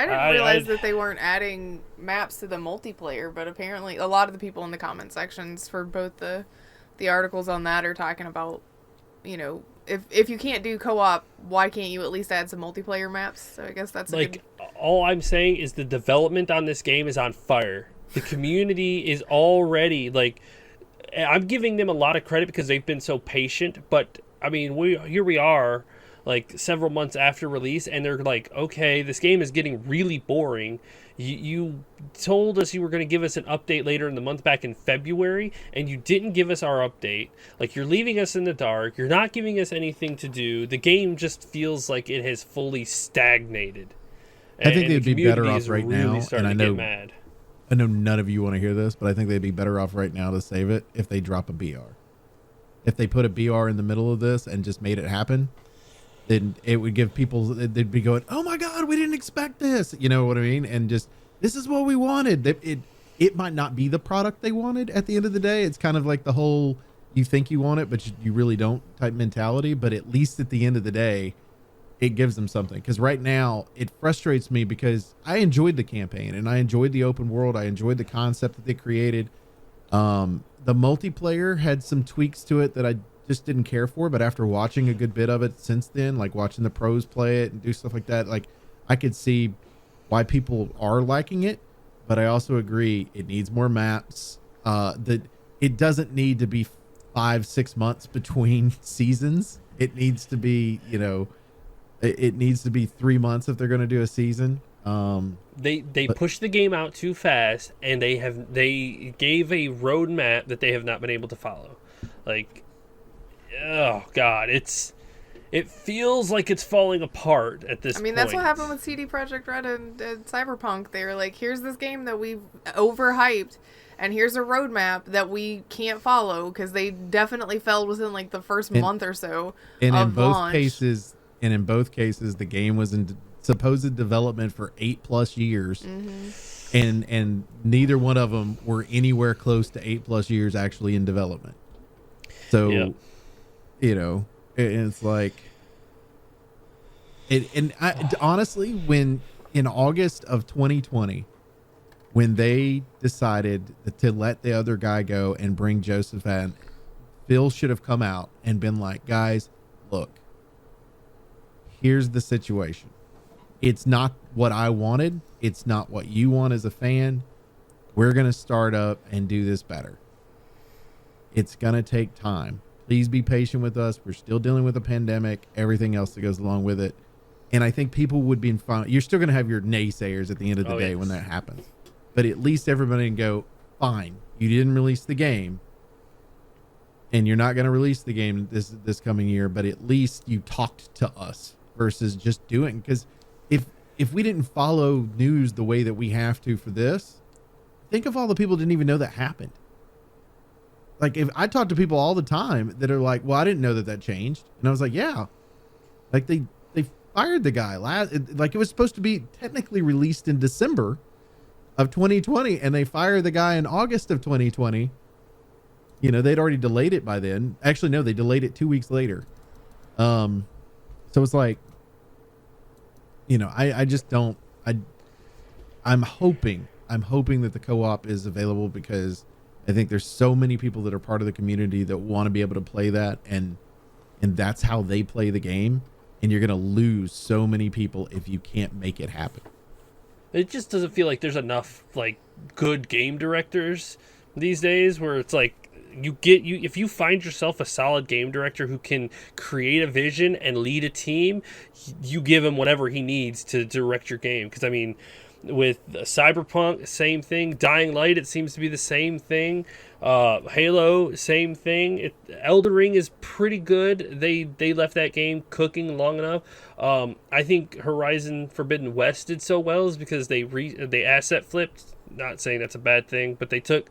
didn't realize that they weren't adding maps to the multiplayer, but apparently a lot of the people in the comment sections for both the articles on that are talking about, if you can't do co-op, why can't you at least add some multiplayer maps? So I guess that's all I'm saying is the development on this game is on fire. The community is already I'm giving them a lot of credit because they've been so patient, but I mean, we are like several months after release, and they're like, okay, this game is getting really boring. You told us you were going to give us an update later in the month back in February, and you didn't give us our update. Like, you're leaving us in the dark. You're not giving us anything to do. The game just feels like it has fully stagnated. I think they'd be better off right now, and I know mad. I know none of you want to hear this, but I think they'd be better off right now to save it if they drop a BR. If they put a BR in the middle of this and just made it happen, then it would give people, they'd be going, oh my God, we didn't expect this. You know what I mean? And just, this is what we wanted. It might not be the product they wanted at the end of the day. It's kind of like the whole, you think you want it, but you really don't type mentality. But at least at the end of the day, it gives them something. Because right now it frustrates me because I enjoyed the campaign and I enjoyed the open world. I enjoyed the concept that they created. The multiplayer had some tweaks to it that I just didn't care for, but after watching a good bit of it since then, like watching the pros play it and do stuff like that, like I could see why people are liking it. But I also agree it needs more maps. That it doesn't need to be 5-6 months between seasons. It needs to be, it needs to be 3 months if they're going to do a season. They pushed the game out too fast, and they gave a roadmap that they have not been able to follow. Like, oh god, it feels like it's falling apart at this point. I mean, that's what happened with CD Projekt Red and Cyberpunk. They were like, here's this game that we've overhyped, and here's a roadmap that we can't follow, because they definitely fell within like the first month or so and of in both launch. in both cases the game was in supposed development for 8+ years. And neither one of them were anywhere close to 8+ years actually in development. So it's like honestly, when in August of 2020, when they decided to let the other guy go and bring Joseph in, Phil should have come out and been like, guys, look, here's the situation. It's not what I wanted. It's not what you want as a fan. We're going to start up and do this better. It's going to take time. Please be patient with us. We're still dealing with a pandemic, everything else that goes along with it. And I think people would be fine. You're still going to have your naysayers at the end of the day when that happens. But at least everybody can go, fine, you didn't release the game. And you're not going to release the game this coming year, but at least you talked to us versus just doing. Because if we didn't follow news the way that we have to for this, think of all the people who didn't even know that happened. Like, if I talk to people all the time that are like, well, I didn't know that changed. And I was like, yeah, like they fired the guy like it was supposed to be technically released in December of 2020. And they fired the guy in August of 2020. They'd already delayed it by then. Actually, no, they delayed it 2 weeks later. So it's like, I just don't, I'm hoping that the co-op is available, because I think there's so many people that are part of the community that want to be able to play that, and that's how they play the game. And you're going to lose so many people if you can't make it happen. It just doesn't feel like there's enough like good game directors these days, where it's like if you find yourself a solid game director who can create a vision and lead a team, you give him whatever he needs to direct your game. Because I mean, with Cyberpunk, same thing. Dying Light, it seems to be the same thing. Halo, same thing. Elden Ring is pretty good. They left that game cooking long enough. I think Horizon Forbidden West did so well is because they asset flipped. Not saying that's a bad thing, but they took,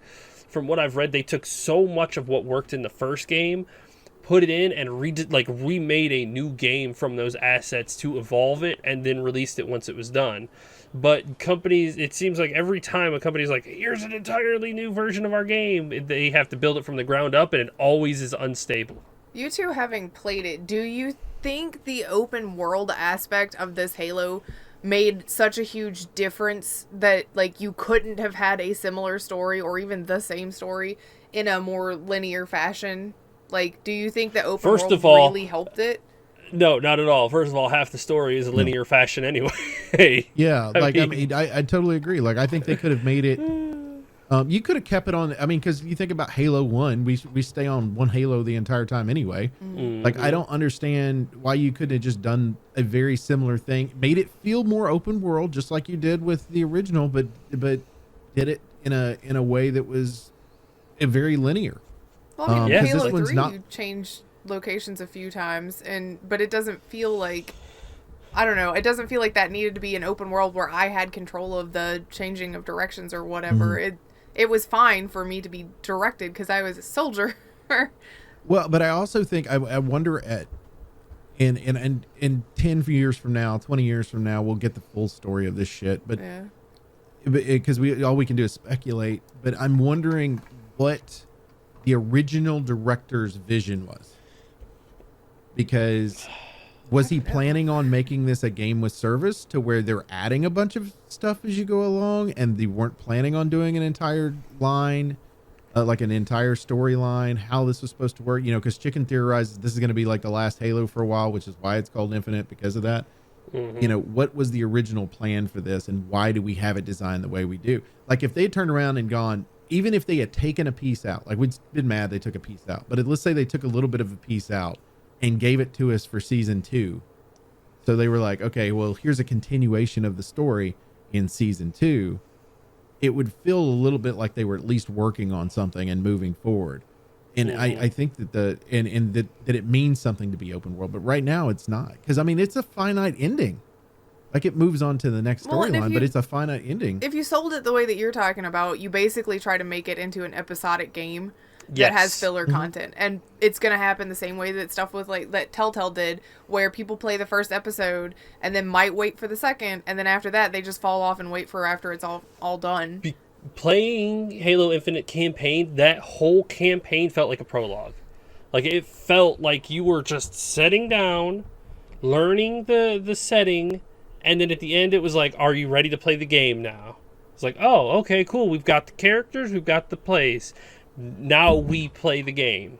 from what I've read, they took so much of what worked in the first game, put it in, and remade a new game from those assets to evolve it, and then released it once it was done. But companies, it seems like every time a company's like, here's an entirely new version of our game, they have to build it from the ground up, and it always is unstable. You two having played it, do you think the open world aspect of this Halo made such a huge difference that like you couldn't have had a similar story or even the same story in a more linear fashion? Like, do you think the open world really helped it? No, not at all. First of all, half the story is a linear fashion anyway. Yeah, I totally agree. Like, I think they could have made it. You could have kept it on. I mean, because you think about Halo 1, we stay on one Halo the entire time anyway. Mm-hmm. Like, I don't understand why you couldn't have just done a very similar thing, made it feel more open world, just like you did with the original, but did it in a way that was very linear. Well, I mean, Halo 3, you changed locations a few times, but it doesn't feel like, I don't know, it doesn't feel like that needed to be an open world where I had control of the changing of directions or whatever. Mm-hmm. It was fine for me to be directed because I was a soldier. Well, but I also think I wonder in 10 years from now, 20 years from now, we'll get the full story of this shit. But because all we can do is speculate. But I'm wondering what the original director's vision was, because Was he planning on making this a game with service to where they're adding a bunch of stuff as you go along, and they weren't planning on doing an entire line, like an entire storyline, how this was supposed to work? You know, because Chicken theorizes this is going to be like the last Halo for a while, which is why it's called Infinite, because of that. You know, what was the original plan for this, and why do we have it designed the way we do? Like, if they had turned around and gone, even if they had taken a piece out, like, we'd been mad they took a piece out, but let's say they took a little bit of a piece out and gave it to us for season 2. So they were like, okay, well, here's a continuation of the story in season 2. It would feel a little bit like they were at least working on something and moving forward. And I think that that it means something to be open world, but right now it's not. Because I mean, it's a finite ending. Like, it moves on to the next storyline, but it's a finite ending. If you sold it the way that you're talking about, you basically try to make it into an episodic game that has filler content, and it's gonna happen the same way that stuff with like that Telltale did, where people play the first episode and then might wait for the second, and then after that they just fall off and wait for after it's all done. Playing Halo Infinite campaign, that whole campaign felt like a prologue. Like, it felt like you were just sitting down, learning the setting, and then at the end it was like, are you ready to play the game now? It's like, oh, okay, cool. We've got the characters, we've got the place. Now we play the game.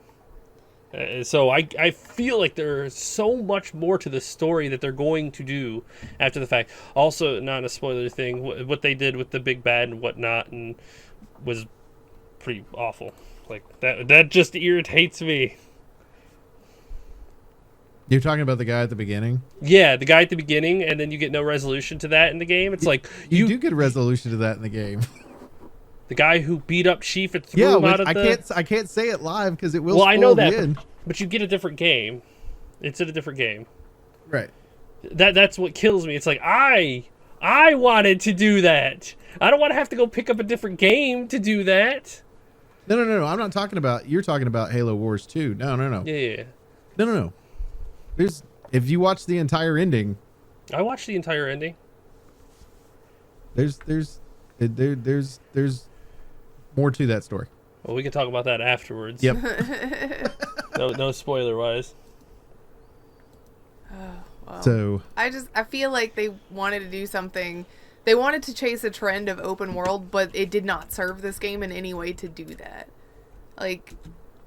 So I feel like there's so much more to the story that they're going to do after the fact. Also, not a spoiler thing, what they did with the big bad and whatnot, and was pretty awful. Like, that just irritates me. You're talking about the guy at the beginning? Yeah, the guy at the beginning, and then you get no resolution to that in the game. It's like you do get a resolution to that in the game. The guy who beat up Chief and threw him out of I can't say it live because it will. Well, I know the that, end. but you get a different game. It's in a different game. Right. That's what kills me. It's like, I wanted to do that. I don't want to have to go pick up a different game to do that. No. I'm not talking about. You're talking about Halo Wars 2. No. Yeah. No. If you watch the entire ending. I watched the entire ending. There's more to that story. Well, we can talk about that afterwards. Yep. No spoiler wise. Well, So I feel like they wanted to do something. They wanted to chase a trend of open world, but it did not serve this game in any way to do that. Like,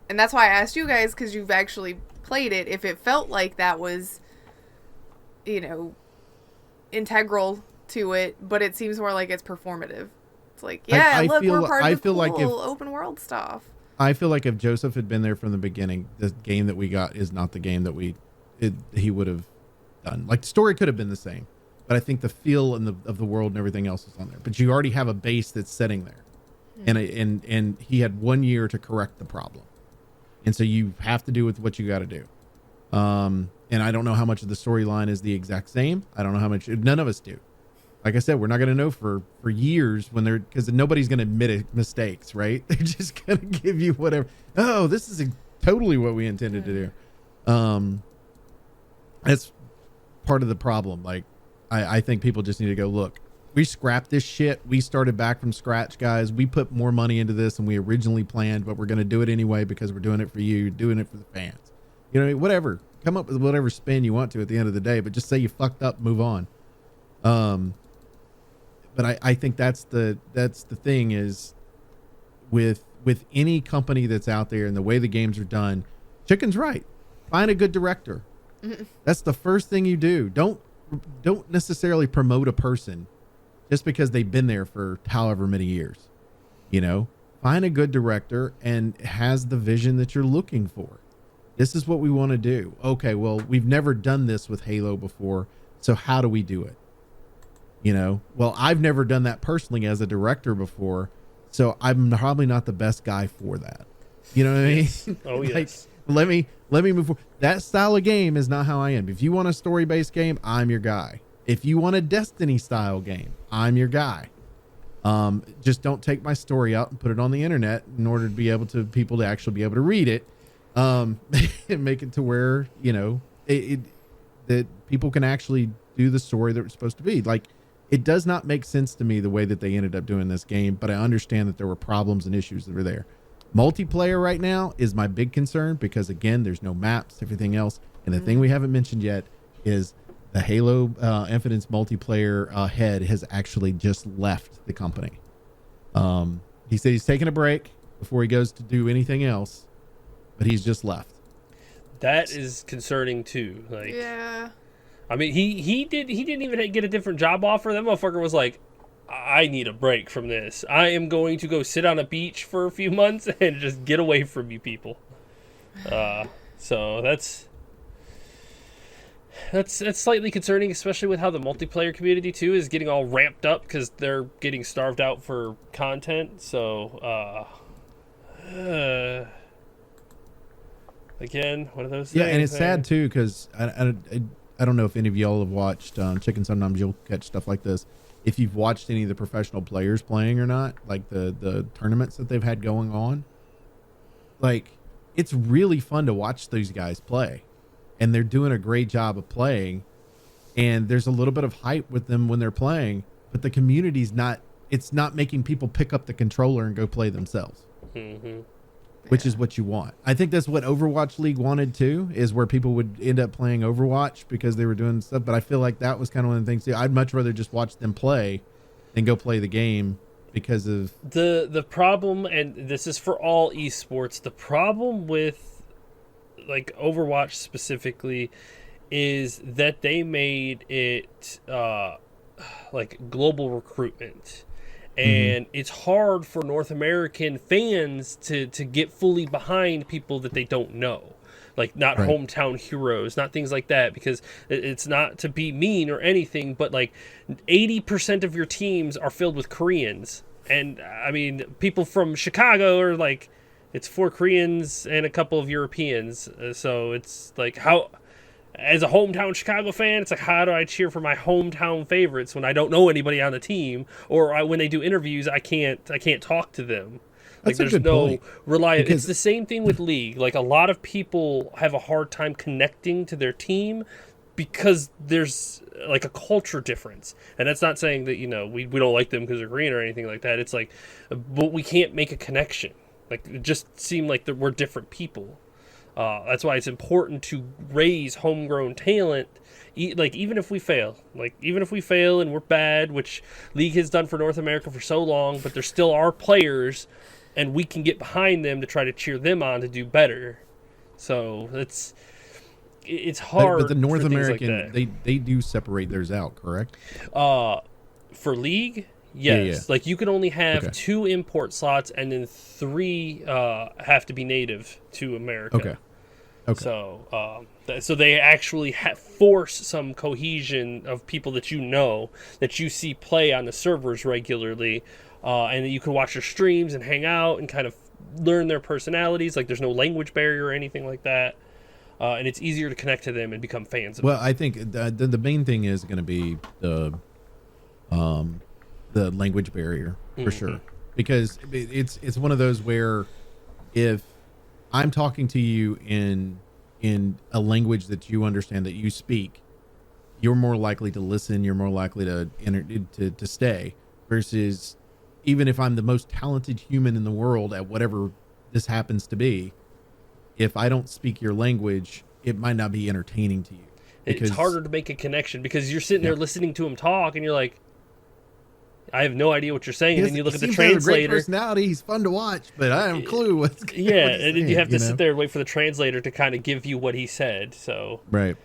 and that's why I asked you guys, because you've actually played it, if it felt like that was, integral to it, but it seems more like it's performative. It's like, we're part of the cool open world stuff. I feel like if Joseph had been there from the beginning, the game that we got is not the game that he would have done. Like, the story could have been the same, but I think the feel of the world and everything else is on there. But you already have a base that's sitting there, and he had 1 year to correct the problem, and so you have to do with what you got to do. And I don't know how much of the storyline is the exact same. I don't know how much. None of us do. Like I said, we're not going to know for years because nobody's going to admit mistakes, right? They're just going to give you whatever. Oh, this is totally what we intended to do. That's part of the problem. Like, I think people just need to go, look, we scrapped this shit. We started back from scratch, guys. We put more money into this than we originally planned, but we're going to do it anyway because we're doing it for you, doing it for the fans. Whatever. Come up with whatever spin you want to at the end of the day, but just say you fucked up, move on. But I think that's the thing is with any company that's out there and the way the games are done, Chicken's right. Find a good director. That's the first thing you do. Don't necessarily promote a person just because they've been there for however many years. Find a good director and has the vision that you're looking for. This is what we want to do. Okay, well, we've never done this with Halo before, so how do we do it? Well, I've never done that personally as a director before, so I'm probably not the best guy for that. You know what I mean? Oh, yes. Let me move forward. That style of game is not how I am. If you want a story-based game, I'm your guy. If you want a Destiny style game, I'm your guy. Just don't take my story out and put it on the internet in order to be able to people to actually be able to read it. And make it to where, that people can actually do the story that it's supposed to be. Like, it does not make sense to me the way that they ended up doing this game, but I understand that there were problems and issues that were there. Multiplayer right now is my big concern because, again, there's no maps, everything else. And the thing we haven't mentioned yet is the Halo Infinite's multiplayer head has actually just left the company. He said he's taking a break before he goes to do anything else, but he's just left. That is concerning too. Like, Yeah. I mean, he didn't even get a different job offer. That motherfucker was like, I need a break from this. I am going to go sit on a beach for a few months and just get away from you people. So that's slightly concerning, especially with how the multiplayer community too is getting all ramped up because they're getting starved out for content. So again, one of those things. Yeah, and it's sad too because I don't know if any of y'all have watched Chicken. Sometimes you'll catch stuff like this. If you've watched any of the professional players playing or not, like the tournaments that they've had going on, like it's really fun to watch these guys play, and they're doing a great job of playing, and there's a little bit of hype with them when they're playing, but the community's it's not making people pick up the controller and go play themselves. Mm-hmm. Which is what you want. I think that's what Overwatch League wanted too, is where people would end up playing Overwatch because they were doing stuff. But I feel like that was kind of one of the things too. I'd much rather just watch them play than go play the game because of the problem, and this is for all esports, the problem with like Overwatch specifically is that they made it like global recruitment. And it's hard for North American fans to get fully behind people that they don't know. Like, not right. hometown heroes, not things like that, because it's not to be mean or anything, but like 80% of your teams are filled with Koreans. And I mean, people from Chicago are like, it's 4 Koreans and a couple of Europeans. So it's like, how... As a hometown Chicago fan, it's like, how do I cheer for my hometown favorites when I don't know anybody on the team, or when they do interviews, I can't talk to them. Like, there's no reliable. It's the same thing with League. Like, a lot of people have a hard time connecting to their team because there's like a culture difference, and that's not saying that we don't like them because they're Korean or anything like that. It's like, but we can't make a connection. Like, it just seemed like that we're different people. That's why it's important to raise homegrown talent, even if we fail. Like, even if we fail and we're bad, which League has done for North America for so long, but there still are players, and we can get behind them to try to cheer them on to do better. So it's hard. But the North for American, like they do separate theirs out, correct? For League, yes. Yeah. Like, you can only have 2 import slots, and then 3 have to be native to America. Okay. So, so they actually force some cohesion of people that that you see play on the servers regularly, and that you can watch their streams and hang out and kind of learn their personalities. Like, there's no language barrier or anything like that, and it's easier to connect to them and become fans of them. Well, I think the main thing is going to be the language barrier for sure, because it's one of those where if I'm talking to you in a language that you understand, that you speak, you're more likely to listen, you're more likely to stay, versus even if I'm the most talented human in the world at whatever this happens to be, if I don't speak your language, it might not be entertaining to you. It's harder to make a connection because you're sitting there listening to him talk and you're like, I have no idea what you're saying. And then you look at the translator. Great personality. He's fun to watch, but I have a clue what's going on. Yeah, and then you have to sit there and wait for the translator to kind of give you what he said. So right,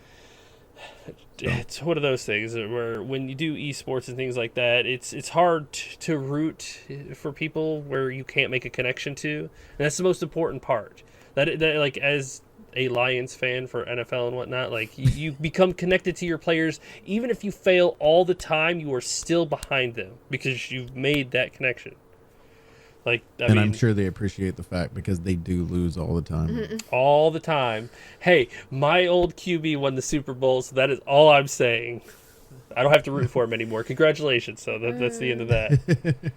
it's one of those things where when you do esports and things like that, it's hard to root for people where you can't make a connection to, and that's the most important part. That like, as a Lions fan for NFL and whatnot, like you become connected to your players. Even if you fail all the time, you are still behind them because you've made that connection. Like, I mean, I'm sure they appreciate the fact, because they do lose all the time. All the time. Hey, my old QB won the Super Bowl, so that is all I'm saying. I don't have to root for him anymore. Congratulations. So that's the end of that.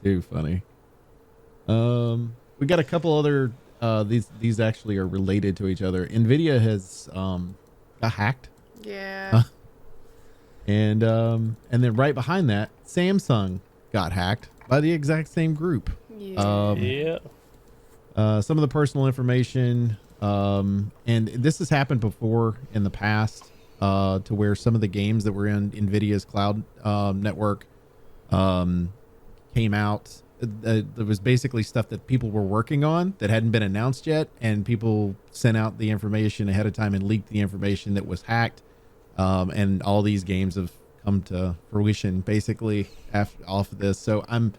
Too funny. We got a couple other. These actually are related to each other. Nvidia has got hacked. Yeah. And then right behind that, Samsung got hacked by the exact same group. Yeah. Yeah. some of the personal information. And this has happened before in the past, to where some of the games that were in Nvidia's cloud network came out. There was basically stuff that people were working on that hadn't been announced yet, and people sent out the information ahead of time and leaked the information that was hacked. And all these games have come to fruition basically off of this. So I'm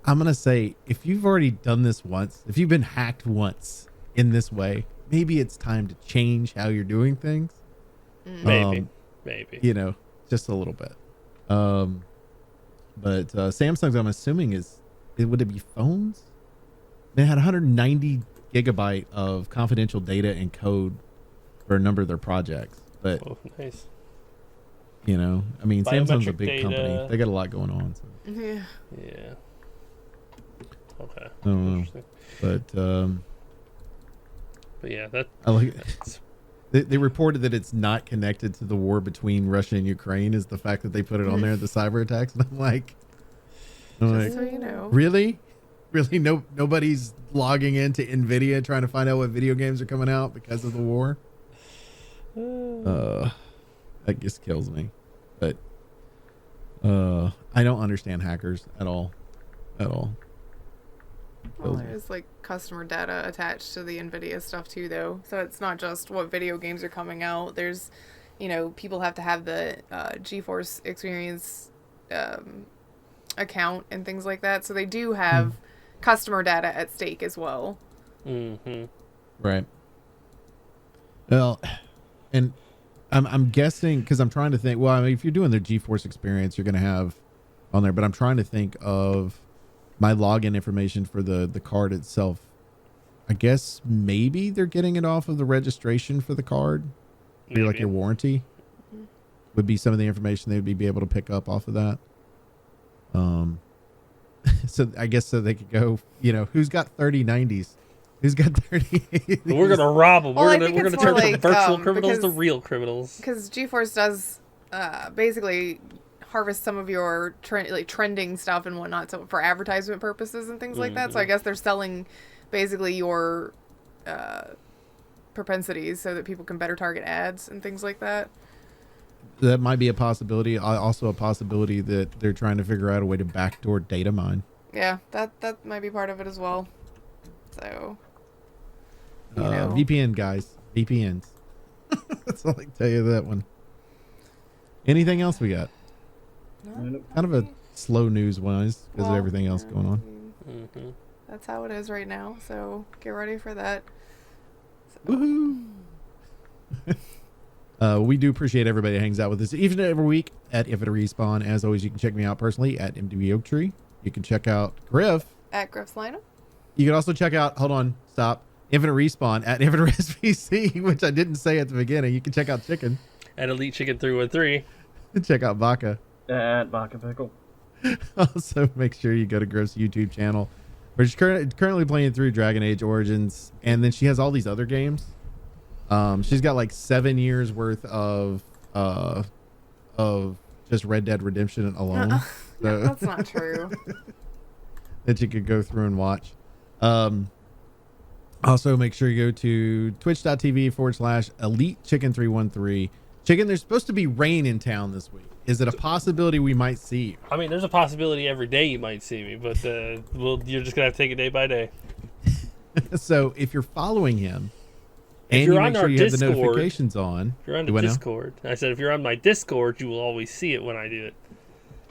gonna say, if you've already done this once, if you've been hacked once in this way, maybe it's time to change how you're doing things. Maybe. You know, just a little bit. But Samsung's, I'm assuming, would it be phones? They had 190 gigabyte of confidential data and code for a number of their projects. But nice. You know, I mean, Samsung's a big data. company. They got a lot going on. So. Yeah. Okay. I don't know. But yeah, that. I like it. They reported that it's not connected to the war between Russia and Ukraine. Is the fact that they put it on there, the cyber attacks, and I'm like, Just so you know. Really? Nobody's logging into Nvidia trying to find out what video games are coming out because of the war. That just kills me. But I don't understand hackers at all. Well, there's like customer data attached to the Nvidia stuff too, though. So it's not just what video games are coming out. There's, people have to have the GeForce Experience account and things like that. So they do have customer data at stake as well. Mm-hmm. Right. Well, and I'm guessing, because I'm trying to think. Well, I mean, if you're doing their GeForce Experience, you're going to have on there. But I'm trying to think of my login information for the card itself. I guess maybe they're getting it off of the registration for the card. Maybe like your warranty would be some of the information they would be able to pick up off of that. So I guess so they could go, who's got 3090s? Who's got 3080s? We're gonna rob them. Well, We're gonna turn from virtual criminals to real criminals. Because GeForce does basically harvest some of your trending stuff and whatnot, so for advertisement purposes and things like that. So I guess they're selling basically your propensities so that people can better target ads and things like that. That might be a possibility. Also a possibility that they're trying to figure out a way to backdoor data mine. Yeah, that might be part of it as well. So, VPN, guys. VPNs. That's all I can tell you that one. Anything else we got? No. Kind of a slow news-wise because of everything else going on. Mm-hmm. That's how it is right now, so get ready for that. So. Woohoo! We do appreciate everybody that hangs out with us each and every week at Infinite Respawn. As always, you can check me out personally at MDB Oaktree. You can check out Grif at Grif's Lineup. You can also check out, Infinite Respawn at Infinite ResPC, which I didn't say at the beginning. You can check out Chicken. At Elite Chicken 313. And check out Baka. At Baka Pickle. Also, make sure you go to Grif's YouTube channel, where she's currently playing through Dragon Age Origins, and then she has all these other games. She's got like 7 years worth of just Red Dead Redemption alone. No, that's not true. That you could go through and watch. Also, make sure you go to twitch.tv/Elite Chicken 313. Chicken, there's supposed to be rain in town this week. Is it a possibility we might see you? I mean, there's a possibility every day you might see me, but you're just gonna have to take it day by day. So if you're following him, if and you're you on make sure our you Discord, have the notifications on. If you're on the Discord, I said if you're on my Discord, you will always see it when I do it.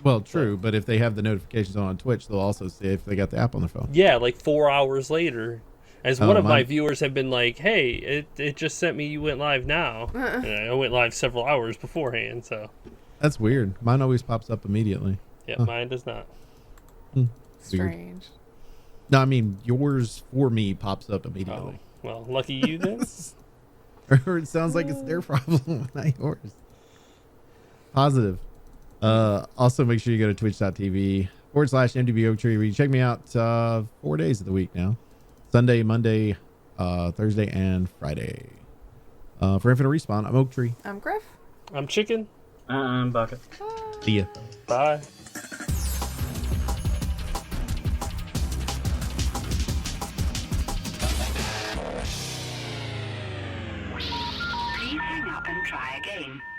Well, true, but if they have the notifications on Twitch, they'll also see it if they got the app on their phone. Yeah, like 4 hours later. As one of my viewers have been like, hey, it just sent me you went live now. And I went live several hours beforehand, so. That's weird. Mine always pops up immediately. Yeah, mine does not. Strange. No, I mean, yours for me pops up immediately. Oh, well, lucky you then. Or it sounds like it's their problem, not yours. Positive. Also, make sure you go to twitch.tv/MDB Oaktree, where you check me out 4 days of the week now. Sunday, Monday, Thursday, and Friday. For Infinite Respawn, I'm Oaktree. I'm Grif. I'm Chicken. I'm Baka. See ya. Bye. game.